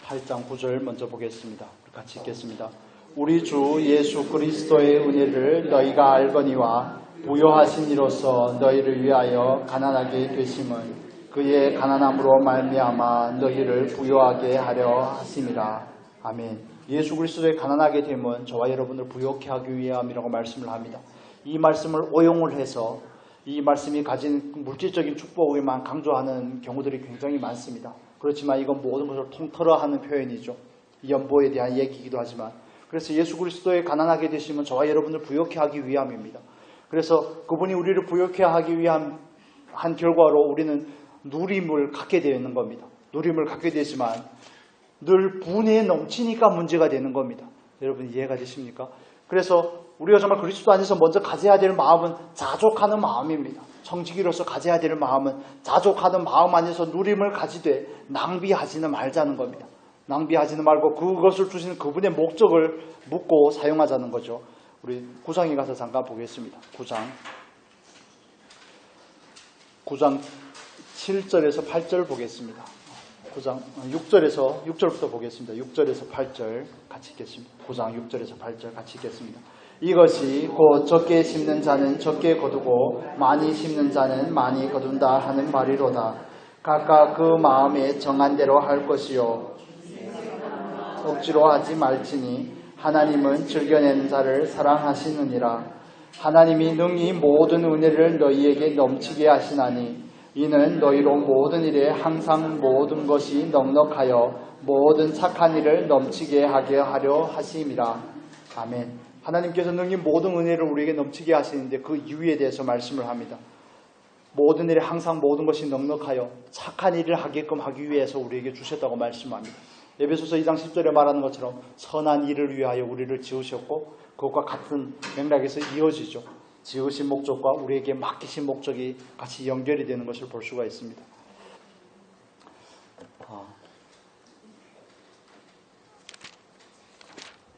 8장 9절 먼저 보겠습니다. 같이 읽겠습니다. 우리 주 예수 그리스도의 은혜를 너희가 알거니와 부요하신 이로써 너희를 위하여 가난하게 되심은 그의 가난함으로 말미암아 너희를 부유하게 하려 하심이라. 아멘. 예수 그리스도의 가난하게 됨은 저와 여러분을 부유케 하기 위함이라고 말씀을 합니다. 이 말씀을 오용을 해서 이 말씀이 가진 물질적인 축복에만 강조하는 경우들이 굉장히 많습니다. 그렇지만 이건 모든 것을 통틀어 하는 표현이죠. 연보에 대한 얘기이기도 하지만, 그래서 예수 그리스도의 가난하게 되심은 저와 여러분을 부유케 하기 위함입니다. 그래서 그분이 우리를 부유케 하기 위한 결과로 우리는 누림을 갖게 되는 겁니다. 누림을 갖게 되지만 늘 분에 넘치니까 문제가 되는 겁니다. 여러분 이해가 되십니까? 그래서 우리가 정말 그리스도 안에서 먼저 가져야 될 마음은 자족하는 마음입니다. 청지기로서 가져야 될 마음은 자족하는 마음 안에서 누림을 가지되 낭비하지는 말자는 겁니다. 낭비하지는 말고 그것을 주시는 그분의 목적을 묻고 사용하자는 거죠. 우리 9장에 가서 잠깐 보겠습니다. 9장 7절에서 8절 보겠습니다. 9장 6절부터 보겠습니다. 6절에서 8절 같이 읽겠습니다. 9장 6절에서 8절 같이 읽겠습니다. 이것이 곧 적게 심는 자는 적게 거두고 많이 심는 자는 많이 거둔다 하는 말이로다. 각각 그 마음에 정한 대로 할 것이요 억지로 하지 말지니 하나님은 즐겨내는 자를 사랑하시느니라. 하나님이 능히 모든 은혜를 너희에게 넘치게 하시나니 이는 너희로 모든 일에 항상 모든 것이 넉넉하여 모든 착한 일을 넘치게 하게 하려 하심이라. 아멘. 하나님께서 능히 모든 은혜를 우리에게 넘치게 하시는데 그 이유에 대해서 말씀을 합니다. 모든 일에 항상 모든 것이 넉넉하여 착한 일을 하게끔 하기 위해서 우리에게 주셨다고 말씀합니다. 에베소서 2장 10절에 말하는 것처럼 선한 일을 위하여 우리를 지으셨고 그것과 같은 맥락에서 이어지죠. 지으신 목적과 우리에게 맡기신 목적이 같이 연결이 되는 것을 볼 수가 있습니다.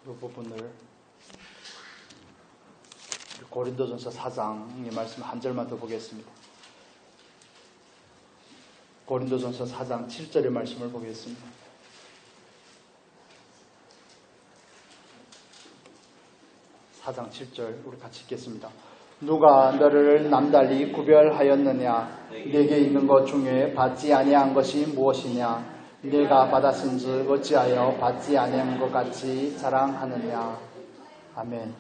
이 부분을 고린도전서 4장의 말씀 한 절만 더 보겠습니다. 고린도전서 4장 7절의 말씀을 보겠습니다. 4장 7절 우리 같이 읽겠습니다. 누가 너를 남달리 구별하였느냐? 내게 있는 것 중에 받지 아니한 것이 무엇이냐? 내가 받았은즉 어찌하여 받지 아니한 것 같이 자랑하느냐? 아멘.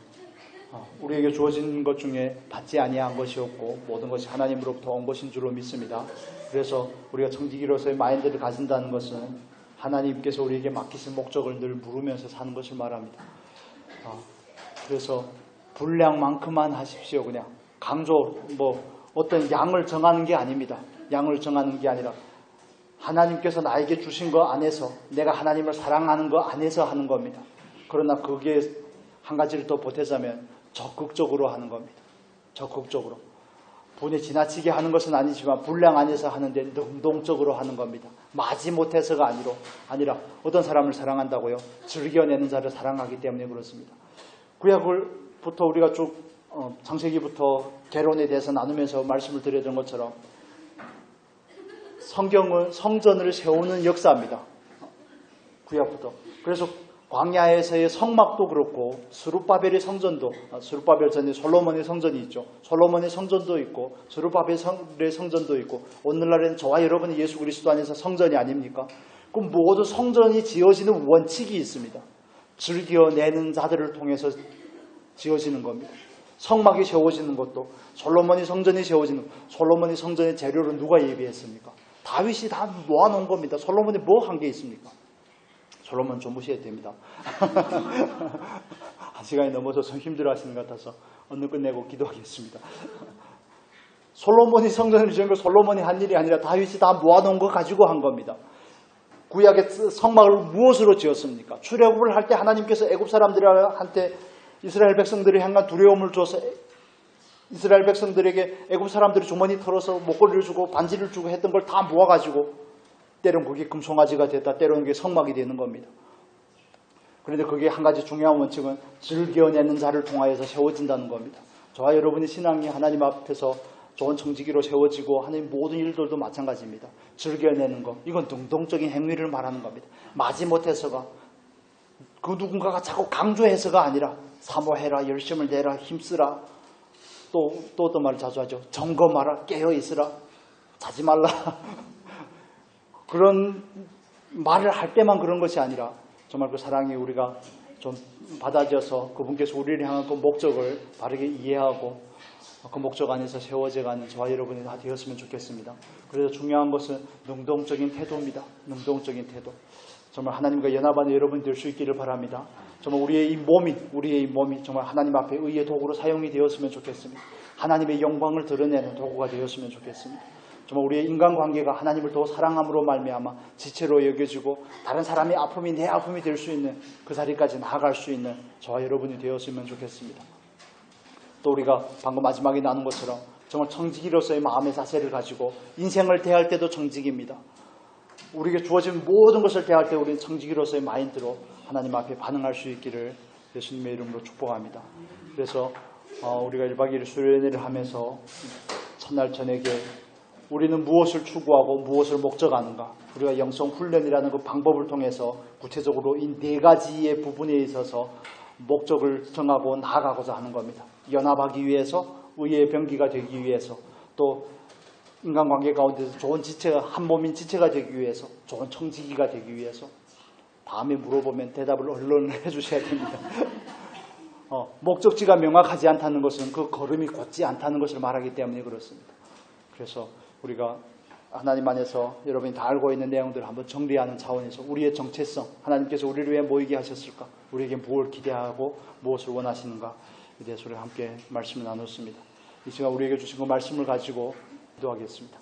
우리에게 주어진 것 중에 받지 아니한 것이 없고 모든 것이 하나님으로부터 온 것인 줄로 믿습니다. 그래서 우리가 청지기로서의 마인드를 가진다는 것은 하나님께서 우리에게 맡기신 목적을 늘 물으면서 사는 것을 말합니다. 그래서 분량만큼만 하십시오. 그냥 강조 어떤 양을 정하는 게 아닙니다. 양을 정하는 게 아니라 하나님께서 나에게 주신 것 안에서 내가 하나님을 사랑하는 것 안에서 하는 겁니다. 그러나 그게 한 가지를 더 보태자면 적극적으로 하는 겁니다. 적극적으로. 분에 지나치게 하는 것은 아니지만 분량 안에서 하는데 능동적으로 하는 겁니다. 마지못해서가 아니라 어떤 사람을 사랑한다고요? 즐겨내는 자를 사랑하기 때문에 그렇습니다. 구약부터 우리가 쭉 창세기부터 결혼에 대해서 나누면서 말씀을 드렸던 것처럼 성경은 성전을 세우는 역사입니다. 구약부터. 그래서 광야에서의 성막도 그렇고 스룹바벨의 성전도, 스룹바벨 전에 솔로몬의 성전이 있죠. 솔로몬의 성전도 있고 스룹바벨의 성전도 있고 오늘날에는 저와 여러분이 예수 그리스도 안에서 성전이 아닙니까? 그럼 모두 성전이 지어지는 원칙이 있습니다. 즐겨내는 자들을 통해서 지어지는 겁니다. 성막이 세워지는 것도 솔로몬이 성전이 세워지는 솔로몬이 성전의 재료를 누가 예비했습니까? 다윗이 다 모아놓은 겁니다. 솔로몬이 뭐 한 게 있습니까? 솔로몬 좀 무시해도 됩니다. 한 시간이 넘어서 좀 힘들어 하시는 것 같아서 오늘 끝내고 기도하겠습니다. 솔로몬이 성전을 지은 거 솔로몬이 한 일이 아니라 다윗이 다 모아놓은 거 가지고 한 겁니다. 구약의 성막을 무엇으로 지었습니까? 출애굽을 할 때 하나님께서 애굽 사람들한테 이스라엘 백성들이 향한 두려움을 줘서 이스라엘 백성들에게 애굽 사람들이 주머니 털어서 목걸이를 주고 반지를 주고 했던 걸 다 모아가지고 때로는 그게 금송아지가 됐다, 때로는 그게 성막이 되는 겁니다. 그런데 그게 한 가지 중요한 원칙은 즐겨내는 자를 통하여서 세워진다는 겁니다. 저와 여러분의 신앙이 하나님 앞에서 좋은 청지기로 세워지고 하는 모든 일들도 마찬가지입니다. 즐겨내는 것, 이건 능동적인 행위를 말하는 겁니다. 마지못해서가 그 누군가가 자꾸 강조해서가 아니라 사모해라, 열심을 내라, 힘쓰라, 또 어떤 말을 자주 하죠. 점검하라, 깨어있으라. 자지 말라. 그런 말을 할 때만 그런 것이 아니라 정말 그 사랑이 우리가 좀 받아져서 그분께서 우리를 향한 그 목적을 바르게 이해하고 그 목적 안에서 세워져가는 저와 여러분이 다 되었으면 좋겠습니다. 그래서 중요한 것은 능동적인 태도입니다. 능동적인 태도. 정말 하나님과 연합하는 여러분 될 수 있기를 바랍니다. 정말 우리의 이 몸이 정말 하나님 앞에 의의 도구로 사용이 되었으면 좋겠습니다. 하나님의 영광을 드러내는 도구가 되었으면 좋겠습니다. 정말 우리의 인간관계가 하나님을 더 사랑함으로 말미암아 지체로 여겨지고 다른 사람의 아픔이 내 아픔이 될 수 있는 그 자리까지 나아갈 수 있는 저와 여러분이 되었으면 좋겠습니다. 또 우리가 방금 마지막에 나눈 것처럼 정말 청지기로서의 마음의 자세를 가지고 인생을 대할 때도 청지기입니다. 우리에게 주어진 모든 것을 대할 때 우리는 청지기로서의 마인드로 하나님 앞에 반응할 수 있기를 예수님의 이름으로 축복합니다. 그래서 우리가 1박 2일 수련회를 하면서 첫날 저녁에 우리는 무엇을 추구하고 무엇을 목적하는가, 우리가 영성 훈련이라는 그 방법을 통해서 구체적으로 이 4가지의 부분에 있어서 목적을 정하고 나아가고자 하는 겁니다. 연합하기 위해서, 의의 병기가 되기 위해서, 또 인간관계 가운데서 좋은 지체가, 한 몸인 지체가 되기 위해서, 좋은 청지기가 되기 위해서. 다음에 물어보면 대답을 얼른 해주셔야 됩니다. 목적지가 명확하지 않다는 것은 그 걸음이 곧지 않다는 것을 말하기 때문에 그렇습니다. 그래서 우리가 하나님 안에서 여러분이 다 알고 있는 내용들을 한번 정리하는 차원에서 우리의 정체성, 하나님께서 우리를 왜 모이게 하셨을까? 우리에게 무엇을 기대하고 무엇을 원하시는가? 에 대해서 우리가 함께 말씀을 나눴습니다. 이 시간 우리에게 주신 그 말씀을 가지고 기도하겠습니다.